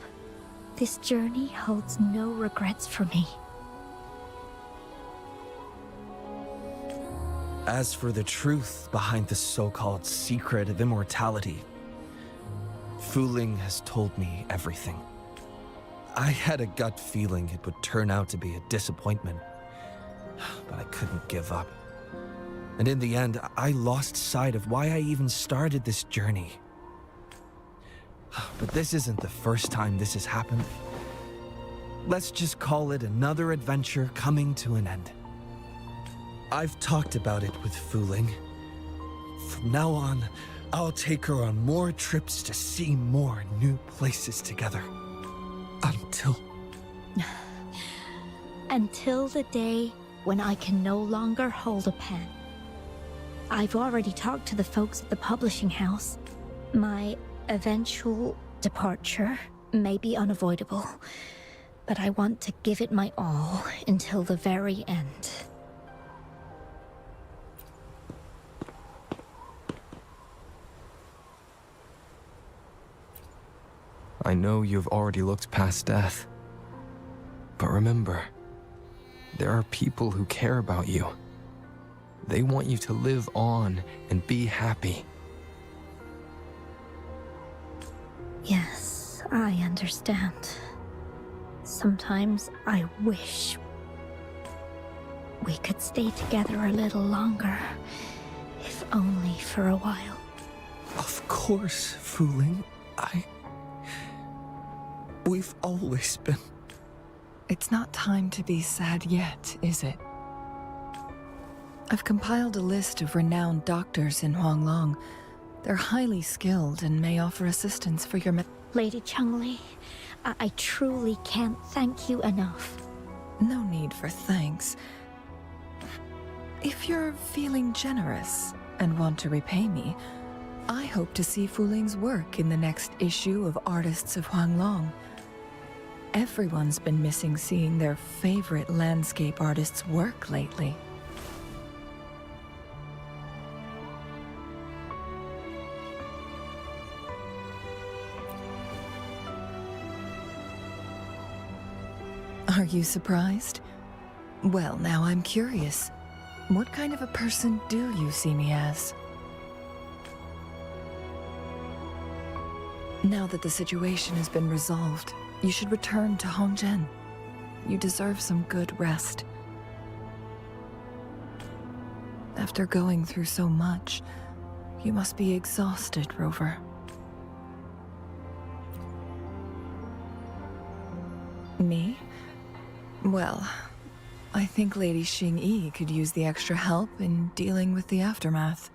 this journey holds no regrets for me. As for the truth behind the so-called secret of immortality, Wuthering has told me everything. I had a gut feeling it would turn out to be a disappointment, but I couldn't give up. And in the end, I lost sight of why I even started this journey. But this isn't the first time this has happened. let's just call it another adventure coming to an end. I've talked about it with Wuthering. From now on, I'll take her on more trips to see more new places together. Until... Until the day when I can no longer hold a pen. I've already talked to the folks at the publishing house. My eventual departure may be unavoidable, but I want to give it my all until the very end. I know you've already looked past death. But remember, there are people who care about you. They want you to live on and be happy. Yes, I understand. Sometimes I wish we could stay together a little longer, if only for a while. Of course, Wuthering. We've always been... It's not time to be sad yet, is it? I've compiled a list of renowned doctors in Huanglong. They're highly skilled and may offer assistance for your Lady Changli, I truly can't thank you enough. No need for thanks. If you're feeling generous and want to repay me, I hope to see Fuling's work in the next issue of Artists of Huanglong. Everyone's been missing seeing their favorite landscape artists work lately. Are you surprised? Well, now I'm curious. What kind of a person do you see me as? Now that the situation has been resolved, you should return to Hongzhen. You deserve some good rest. After going through so much, you must be exhausted, Rover. Me? Well, I think Lady Xingyi could use the extra help in dealing with the aftermath.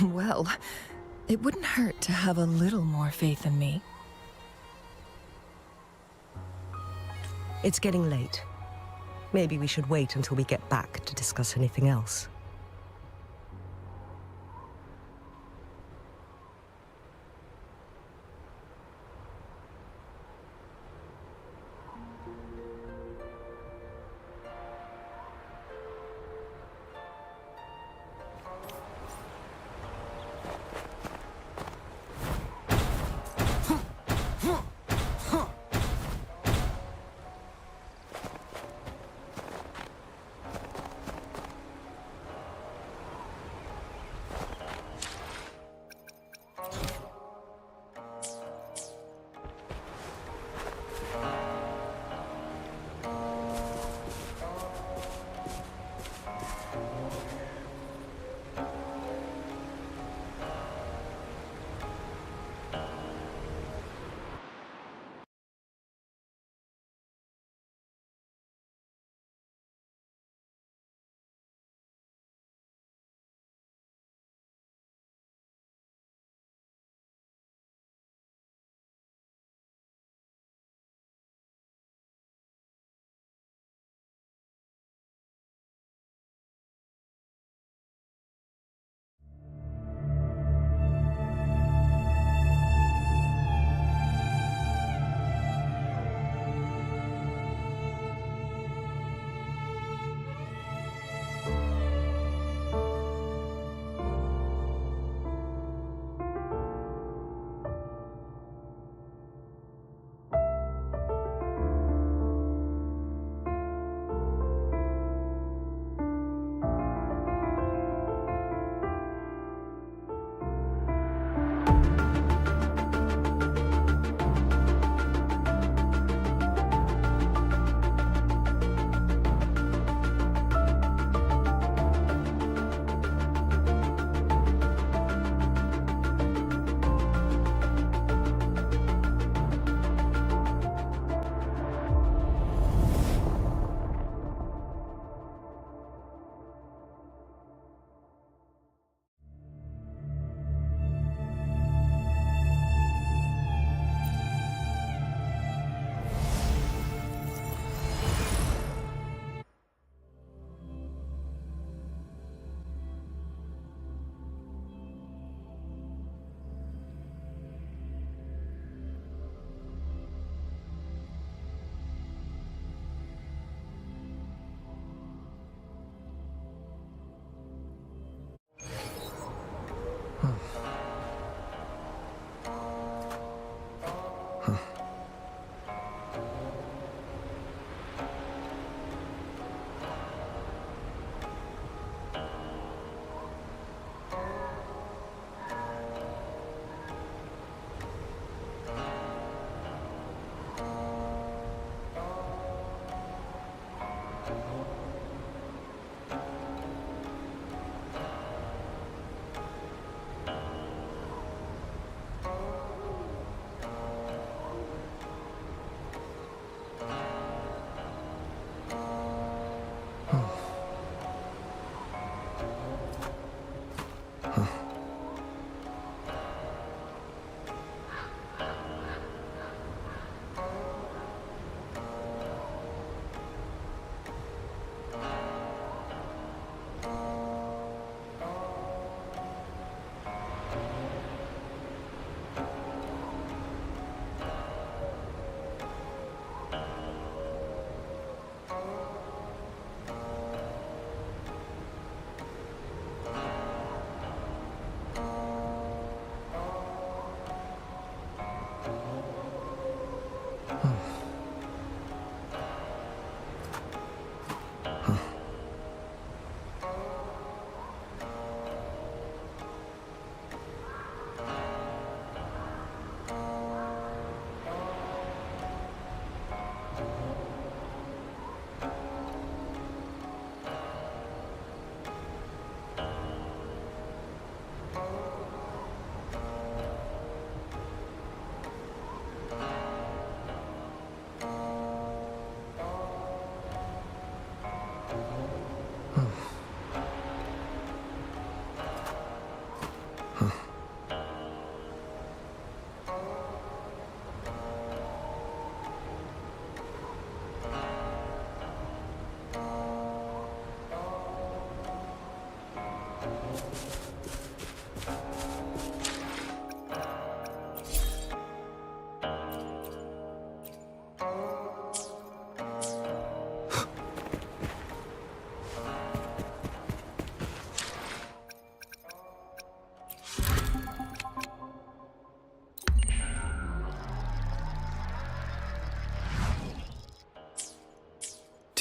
Well, it wouldn't hurt to have a little more faith in me. It's getting late. Maybe we should wait until we get back to discuss anything else.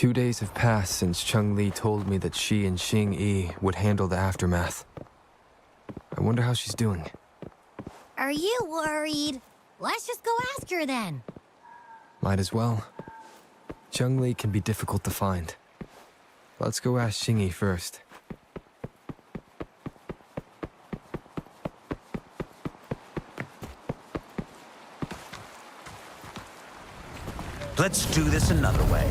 2 days have passed since Changli told me that she and Xing Yi would handle the aftermath. I wonder how she's doing. Are you worried? Let's just go ask her then. Might as well. Changli can be difficult to find. Let's go ask Xing Yi first. Let's do this another way.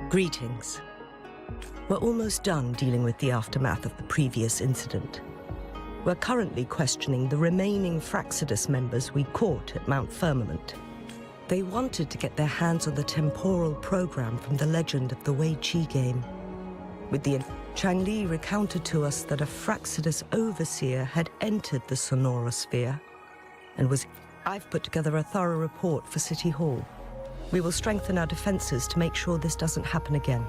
Greetings. We're almost done dealing with the aftermath of the previous incident. We're currently questioning the remaining Fraxidus members we caught at Mount Firmament. They wanted to get their hands on the temporal program from the legend of the Wei Qi game. With the Changli recounted to us that a Fraxidus overseer had entered the Sonorosphere and was... I've put together a thorough report for City Hall. We will strengthen our defenses to make sure this doesn't happen again.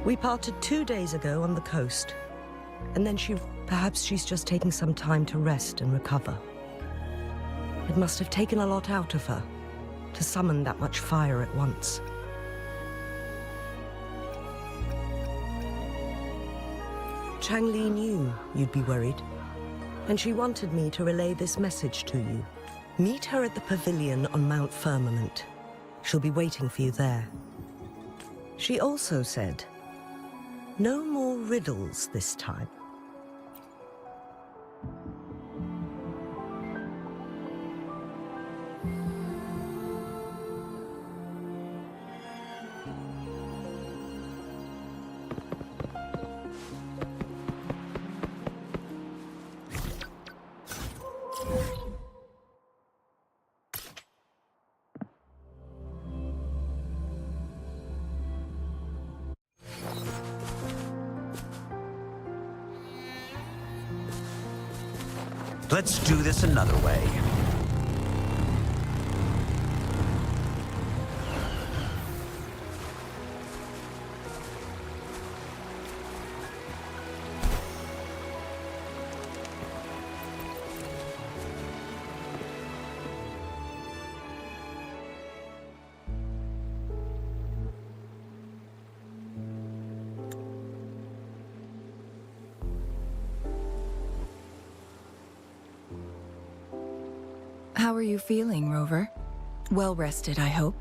We parted 2 days ago on the coast, and then perhaps she's just taking some time to rest and recover. It must have taken a lot out of her to summon that much fire at once. Changli knew you'd be worried, and she wanted me to relay this message to you. Meet her at the pavilion on Mount Firmament. She'll be waiting for you there. She also said, no more riddles this time. Let's do this another way. How are you feeling, Rover? Well rested, I hope.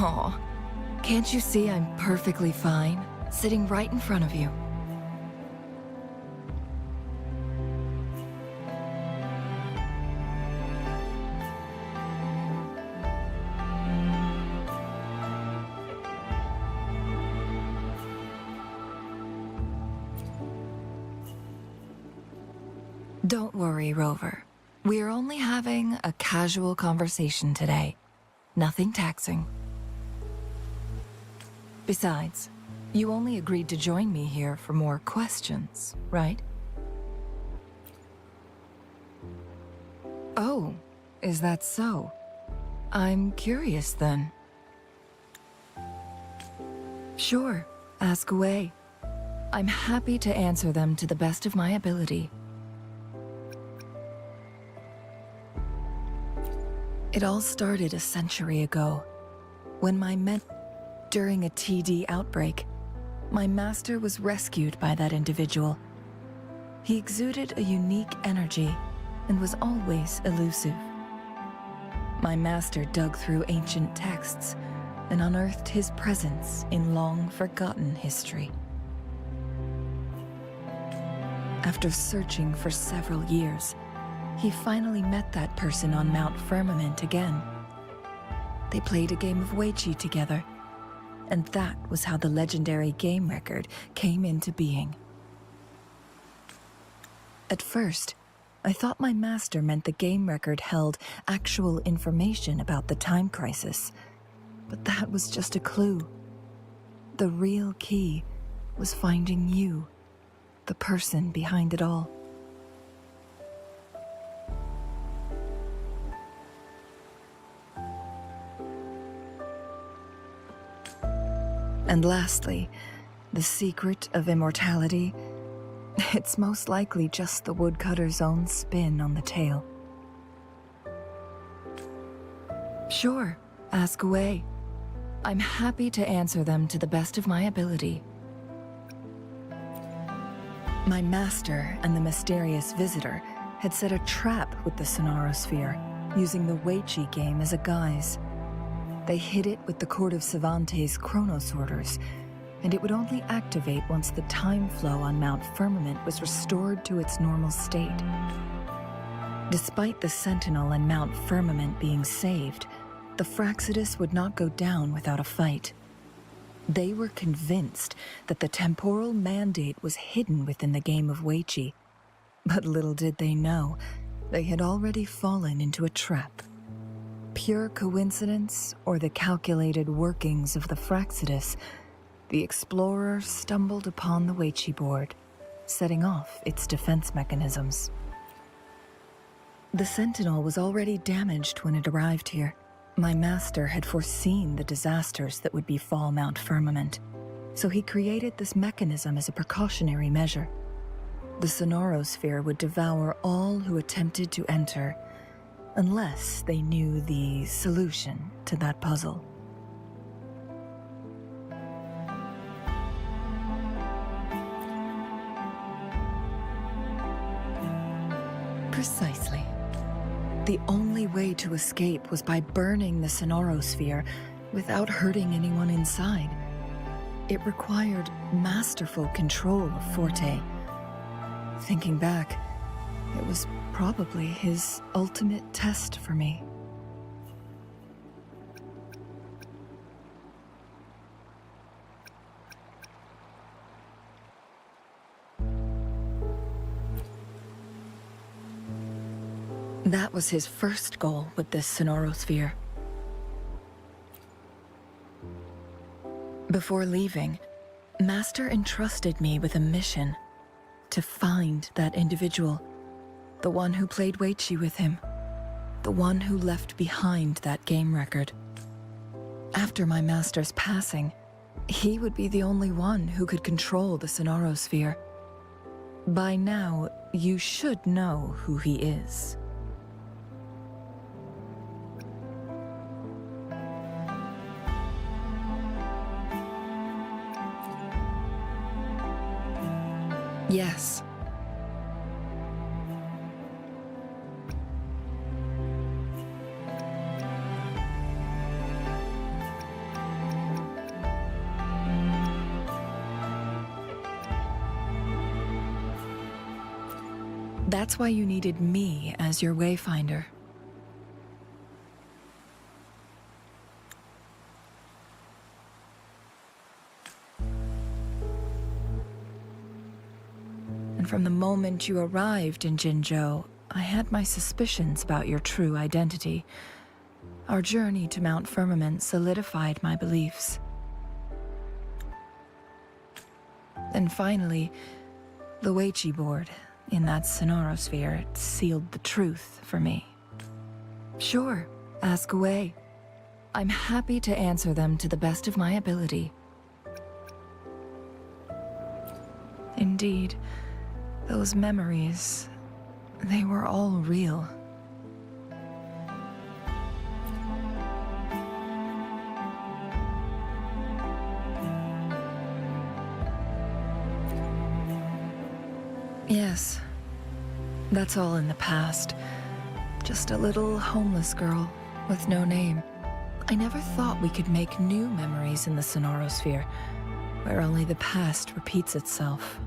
Aw, can't you see I'm perfectly fine, sitting right in front of you? Don't worry, Rover. We're only having a casual conversation today. Nothing taxing. Besides, you only agreed to join me here for more questions, right? Oh, is that so? I'm curious then. Sure, ask away. I'm happy to answer them to the best of my ability. It all started a century ago, when during a TD outbreak, my master was rescued by that individual. He exuded a unique energy and was always elusive. My master dug through ancient texts and unearthed his presence in long-forgotten history. After searching for several years, he finally met that person on Mount Firmament again. They played a game of Weiqi together, and that was how the legendary game record came into being. At first, I thought my master meant the game record held actual information about the time crisis, but that was just a clue. The real key was finding you, the person behind it all. And lastly, the secret of immortality, it's most likely just the woodcutter's own spin on the tale. Sure, ask away. I'm happy to answer them to the best of my ability. My master and the mysterious visitor had set a trap with the Sonarosphere, using the Weiqi game as a guise. They hid it with the Court of Savante's Chronos orders, and it would only activate once the time flow on Mount Firmament was restored to its normal state. Despite the Sentinel and Mount Firmament being saved, the Fraxidus would not go down without a fight. They were convinced that the temporal mandate was hidden within the game of Weiqi, but little did they know, they had already fallen into a trap. Pure coincidence or the calculated workings of the Fraxidus, the explorer stumbled upon the Weiqi board, setting off its defense mechanisms. The Sentinel was already damaged when it arrived here. My master had foreseen the disasters that would befall Mount Firmament, so he created this mechanism as a precautionary measure. The Sonarosphere would devour all who attempted to enter, unless they knew the solution to that puzzle. Precisely. The only way to escape was by burning the Sonarosphere without hurting anyone inside. It required masterful control of Forte. Thinking back, it was probably his ultimate test for me. That was his first goal with this Sonarosphere. Before leaving, Master entrusted me with a mission to find that individual, the one who played Weiqi with him, the one who left behind that game record. After my master's passing, he would be the only one who could control the Sonarosphere. By now, you should know who he is. Yes. That's why you needed me as your wayfinder. And from the moment you arrived in Jinzhou, I had my suspicions about your true identity. Our journey to Mount Firmament solidified my beliefs. And finally, the Weiqi board in that Sonarosphere sealed the truth for me. Sure, ask away. I'm happy to answer them to the best of my ability. Indeed, those memories, they were all real. Yes, that's all in the past. Just a little homeless girl with no name. I never thought we could make new memories in the Sonarosphere, where only the past repeats itself.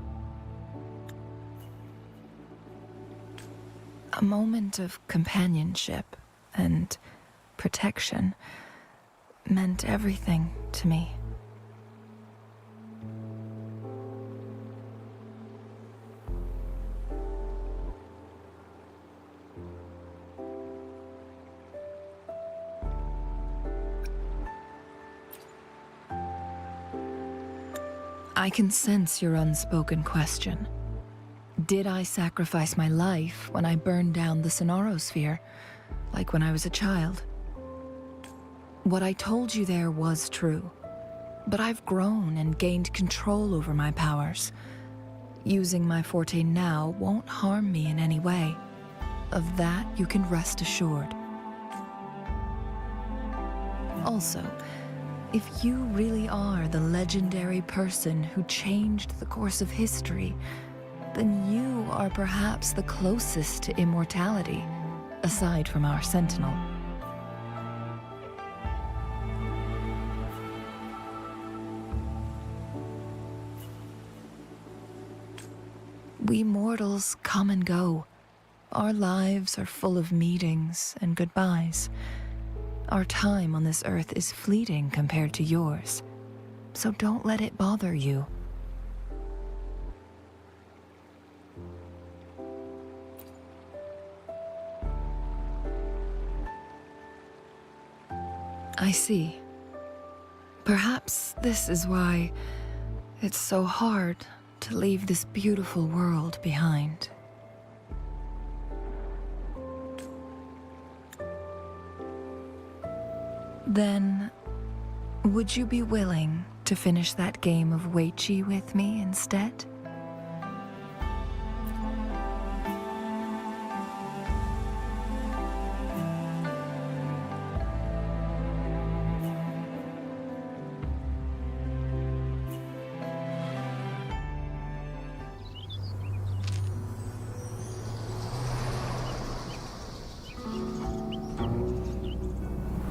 A moment of companionship and protection meant everything to me. I can sense your unspoken question. Did I sacrifice my life when I burned down the Sonarosphere, like when I was a child? What I told you there was true, but I've grown and gained control over my powers. Using my forte now won't harm me in any way. Of that, you can rest assured. Also, if you really are the legendary person who changed the course of history, then you are perhaps the closest to immortality, aside from our Sentinel. We mortals come and go. Our lives are full of meetings and goodbyes. Our time on this earth is fleeting compared to yours, so don't let it bother you. I see. Perhaps this is why it's so hard to leave this beautiful world behind. Then, would you be willing to finish that game of Weiqi with me instead?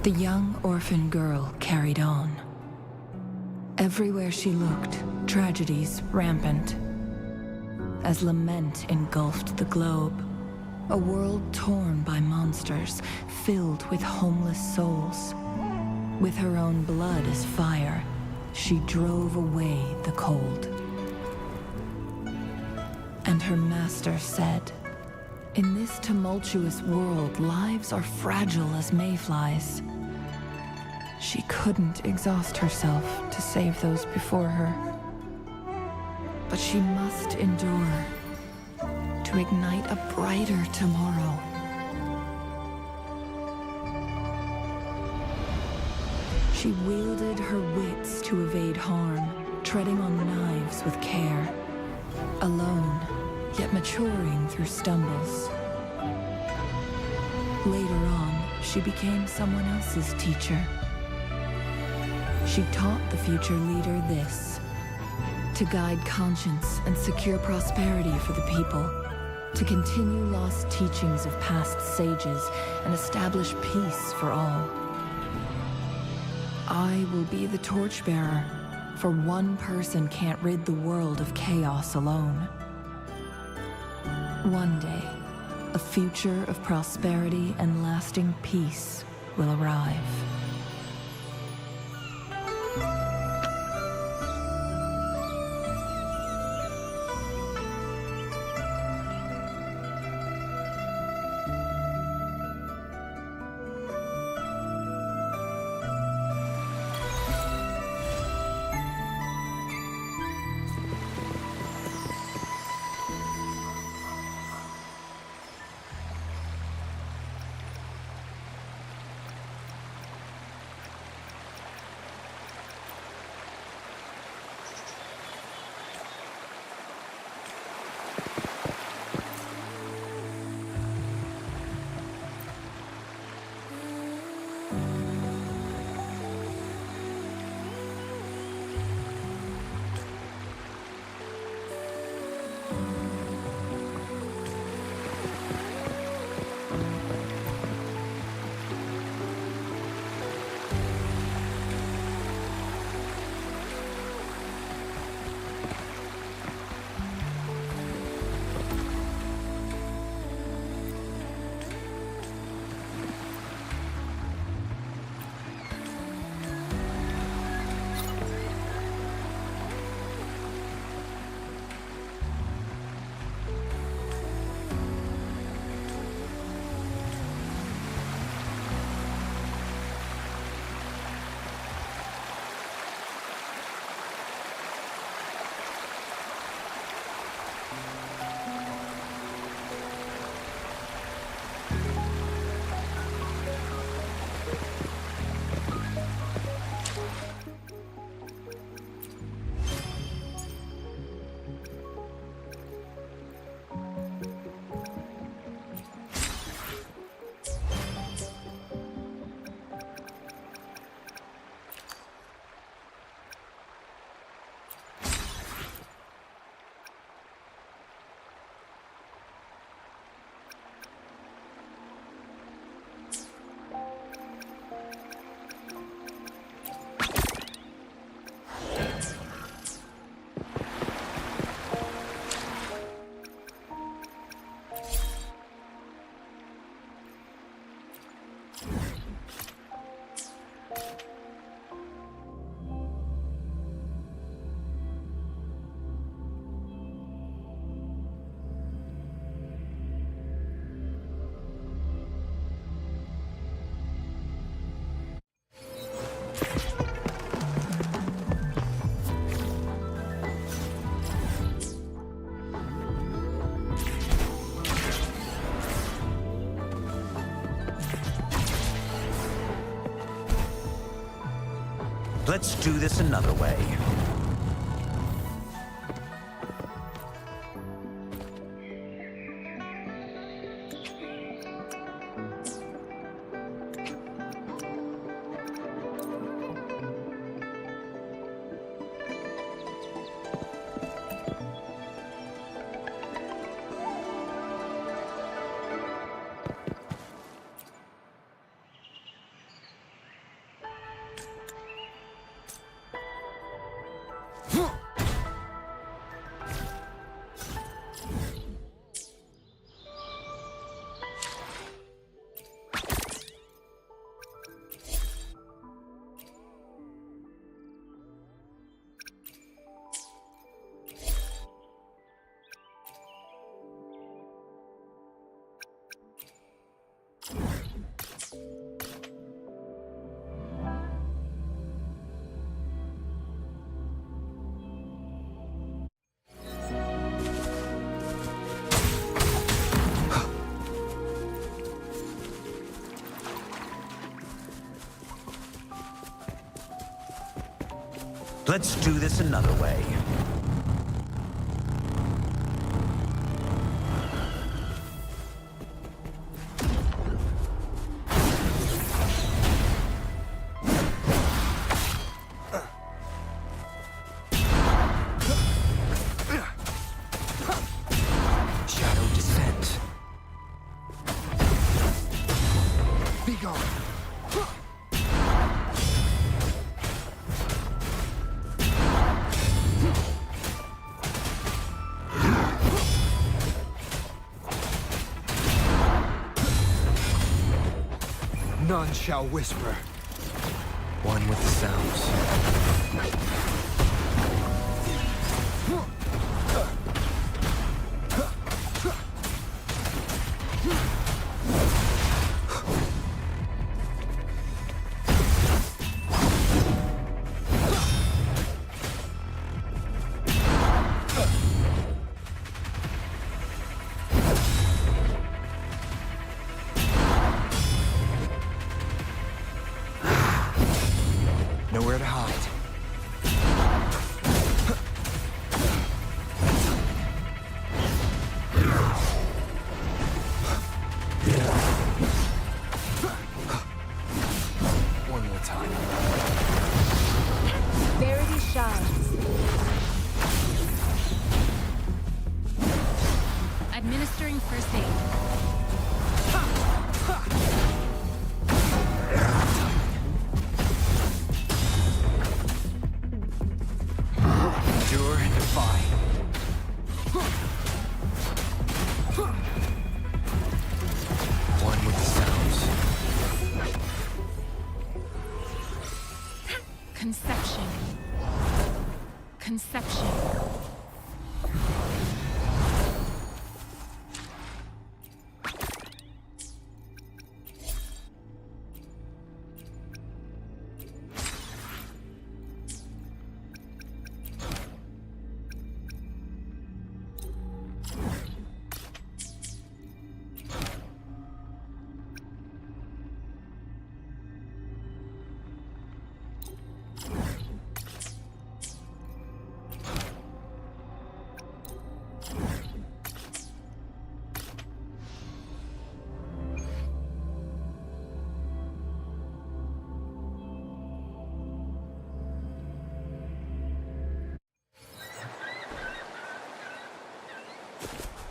The young orphan girl carried on. Everywhere she looked, tragedies rampant. As lament engulfed the globe, a world torn by monsters, filled with homeless souls. With her own blood as fire, she drove away the cold. And her master said, "In this tumultuous world, lives are fragile as mayflies." She couldn't exhaust herself to save those before her. But she must endure to ignite a brighter tomorrow. She wielded her wits to evade harm, treading on knives with care. Alone, yet maturing through stumbles. Later on, she became someone else's teacher. She taught the future leader this: to guide conscience and secure prosperity for the people, to continue lost teachings of past sages and establish peace for all. I will be the torchbearer, for one person can't rid the world of chaos alone. One day, a future of prosperity and lasting peace will arrive. Let's do this another way. Let's do this another way. Shadow descent. Be gone. None shall whisper. One with the sounds. Nowhere to hide. One more time. Verity shines. Administering first aid. Endure and defy. One with the sounds. Conception. Conception.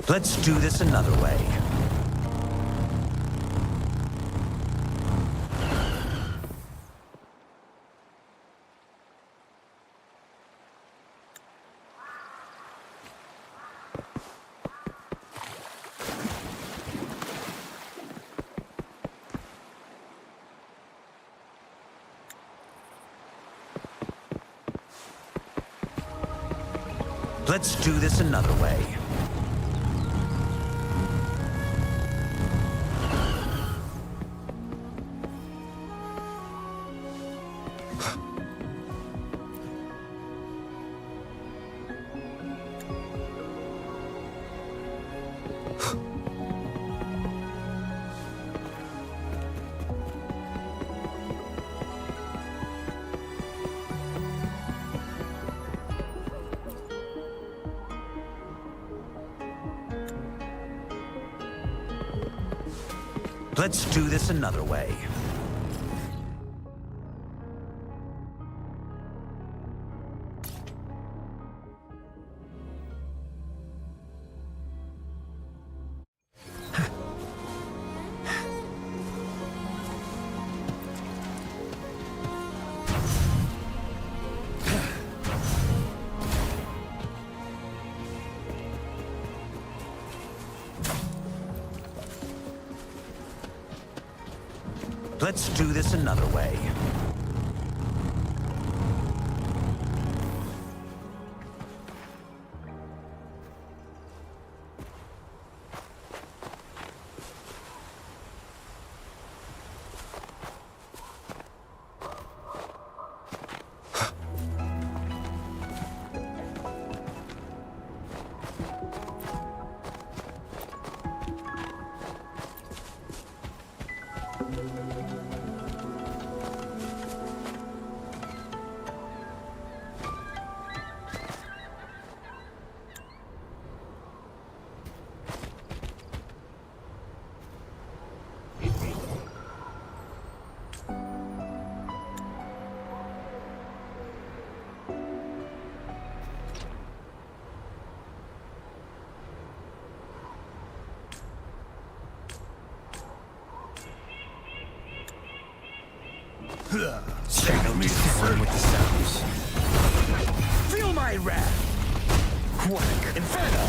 Let's do this another way. Let's do this another way. Let's do this another way. Let's do this another way. Shadow descending with the sounds. Feel my wrath! Quack. Inferno!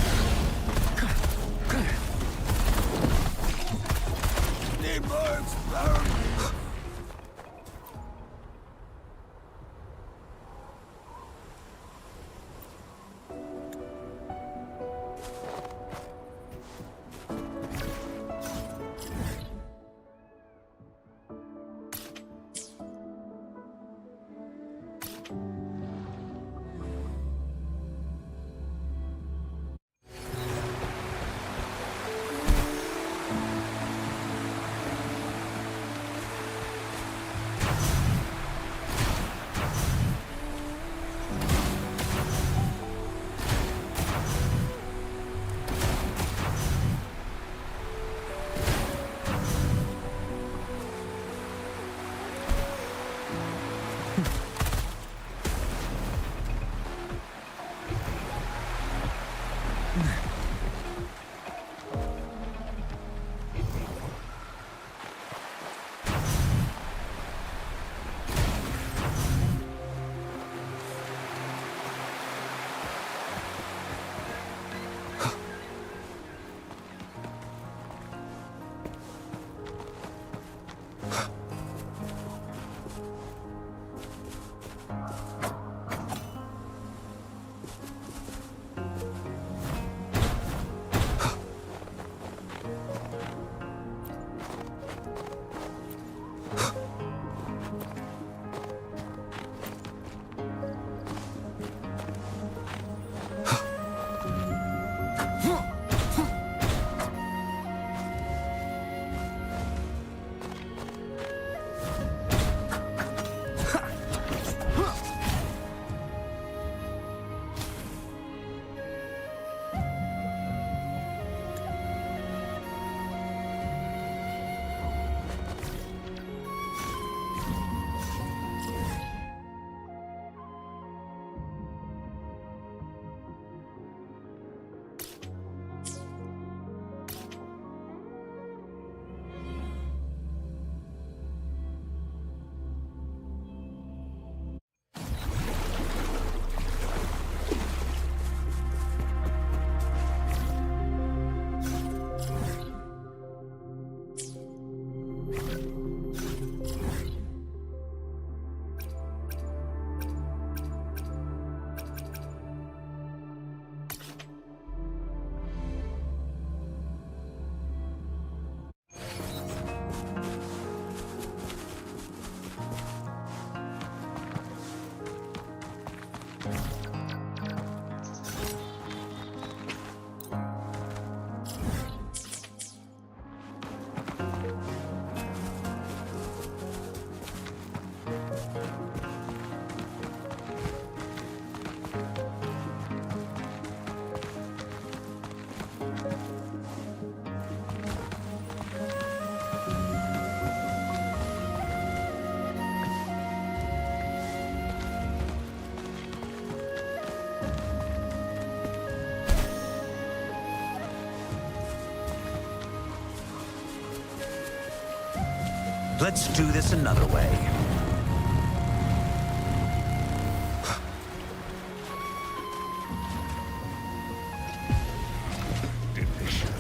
Let's do this another way.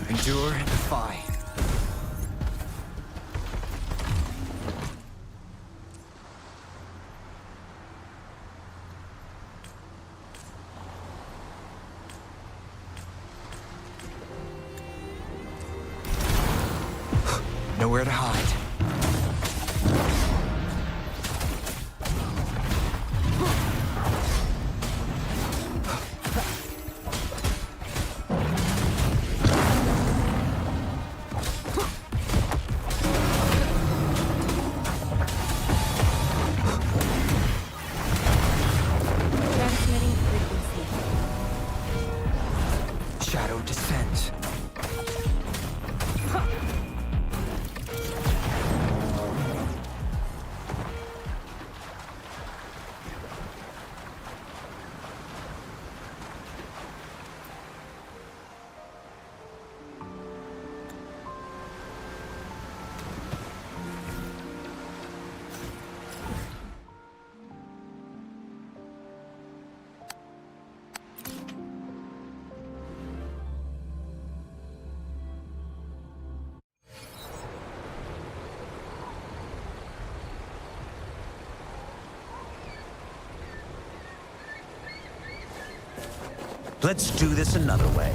Endure and defy. Nowhere to hide. Transmitting frequency. Shadow descends. Let's do this another way.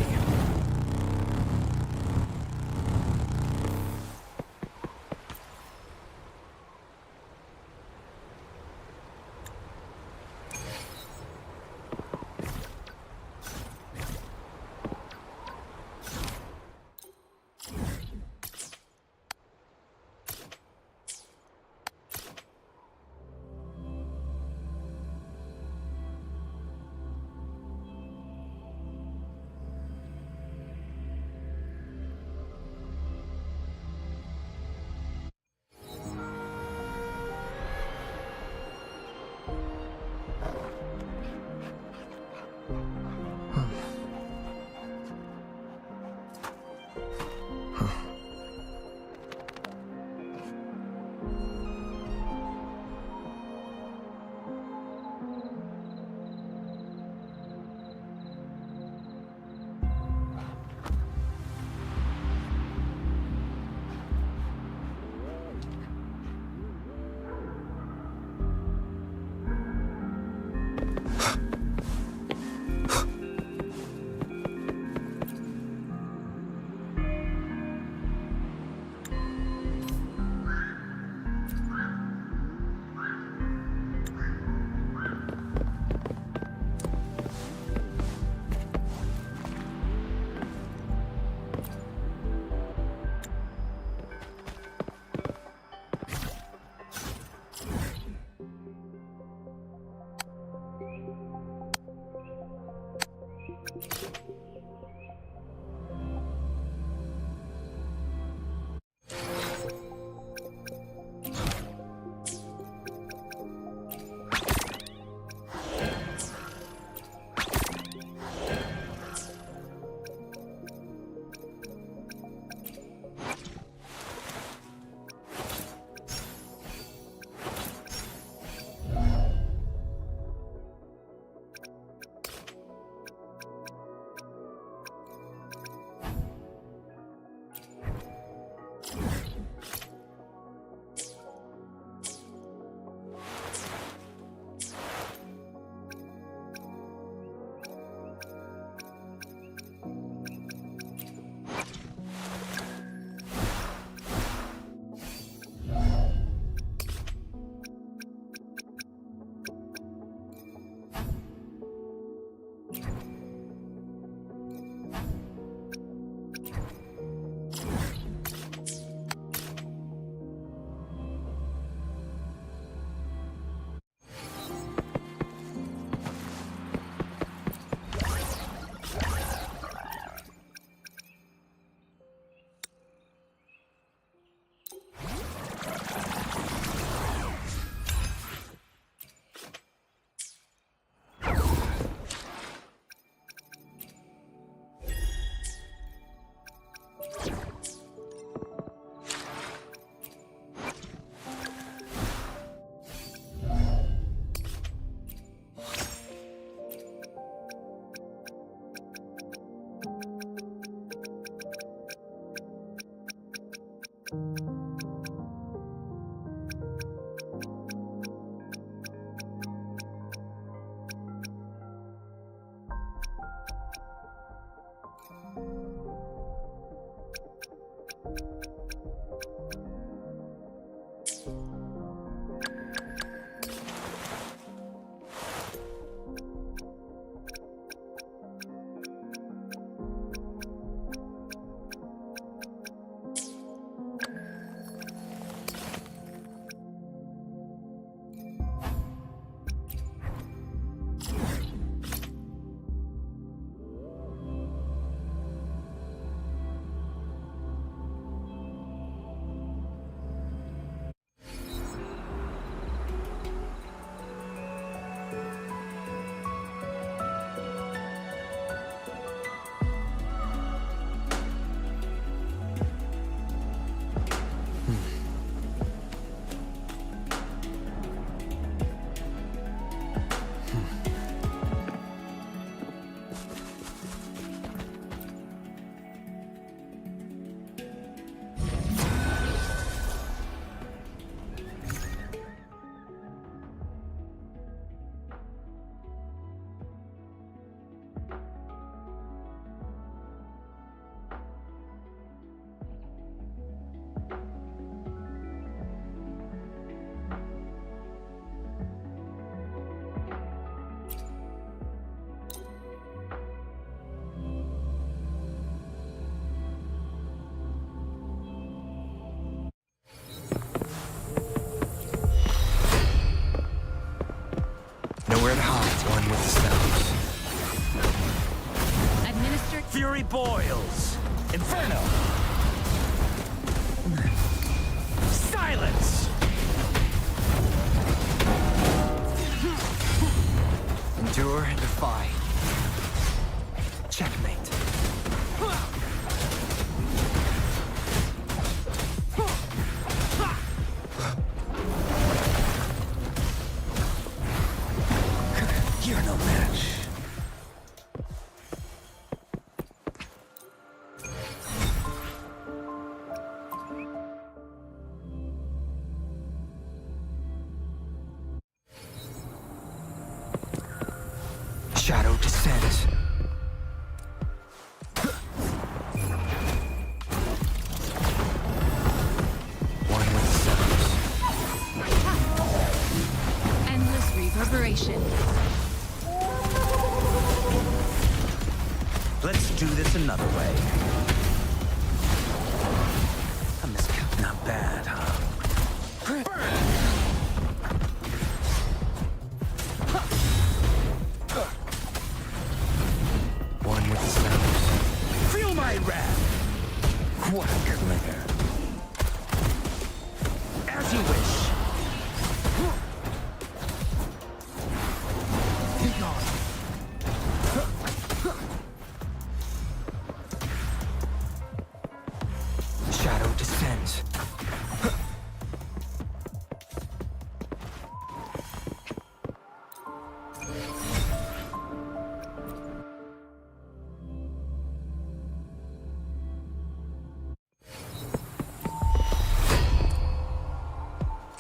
Shadow descends. One with sounds. Endless reverberation. Let's do this another way. A miscount, not bad, huh? One with sounds. Feel my wrath! What a clinger. As you wish. Be gone. Shadow descends.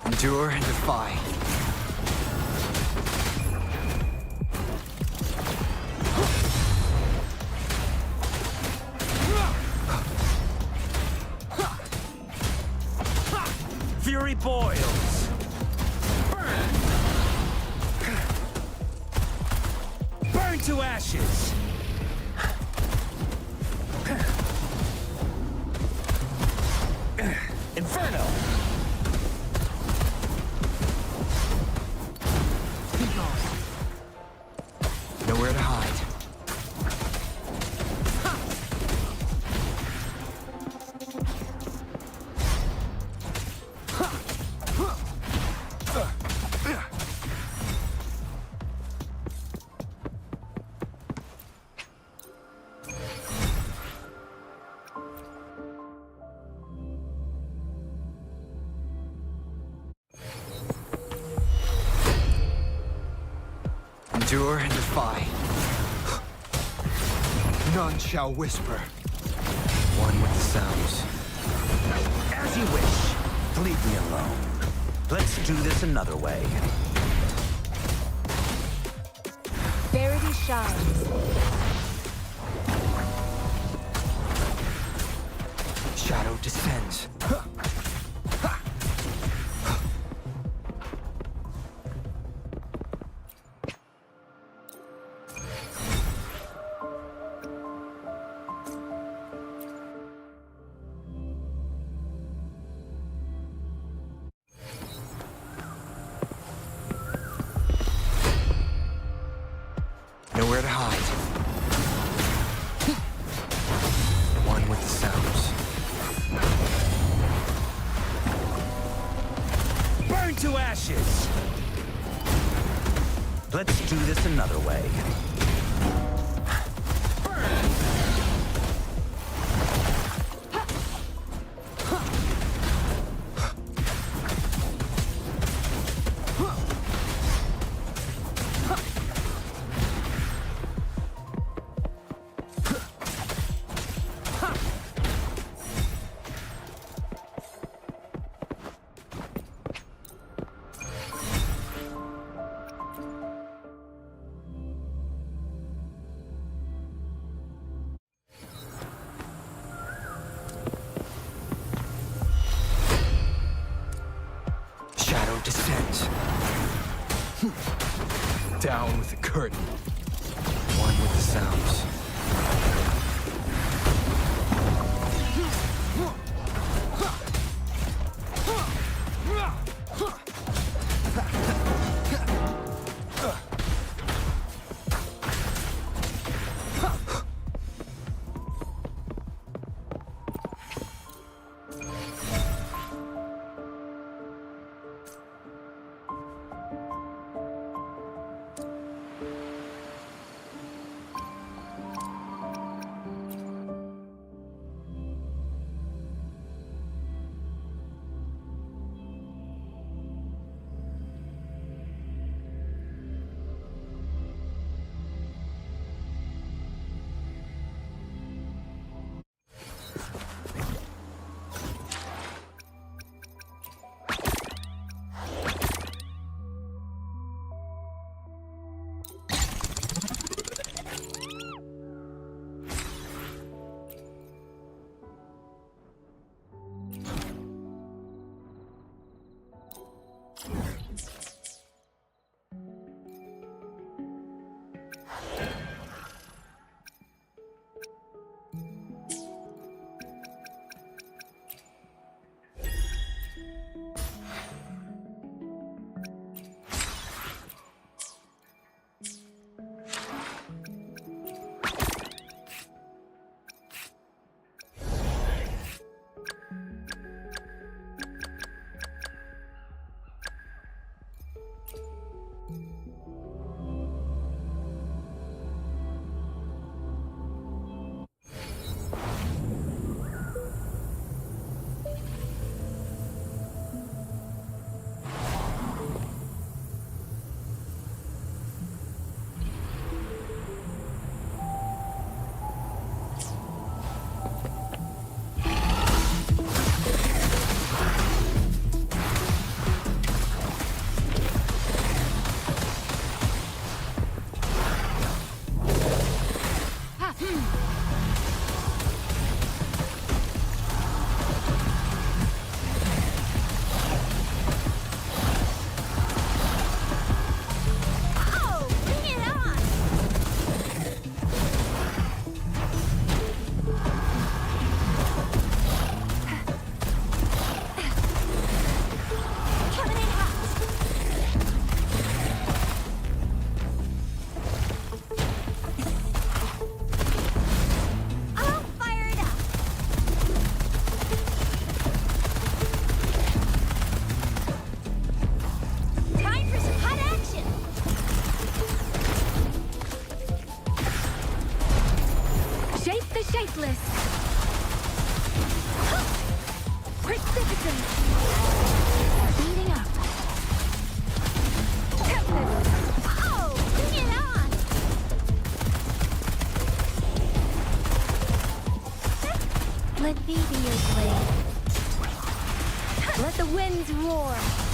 Endure and defy. Fury boils. Burn! Burn to ashes! Inferno! Nowhere to hide. Endure and defy. None shall whisper. One with the sounds. As you wish. Leave me alone. Let's do this another way. Verity shines. Shadow descends. Nowhere to hide. One with the sounds. Burn to ashes! Let's do this another way. Shadow descends. Down with the curtain. One with the sounds. Magnificent! Speeding up. Tempest! Oh, bring it on! Let me be your blade. Let the winds roar.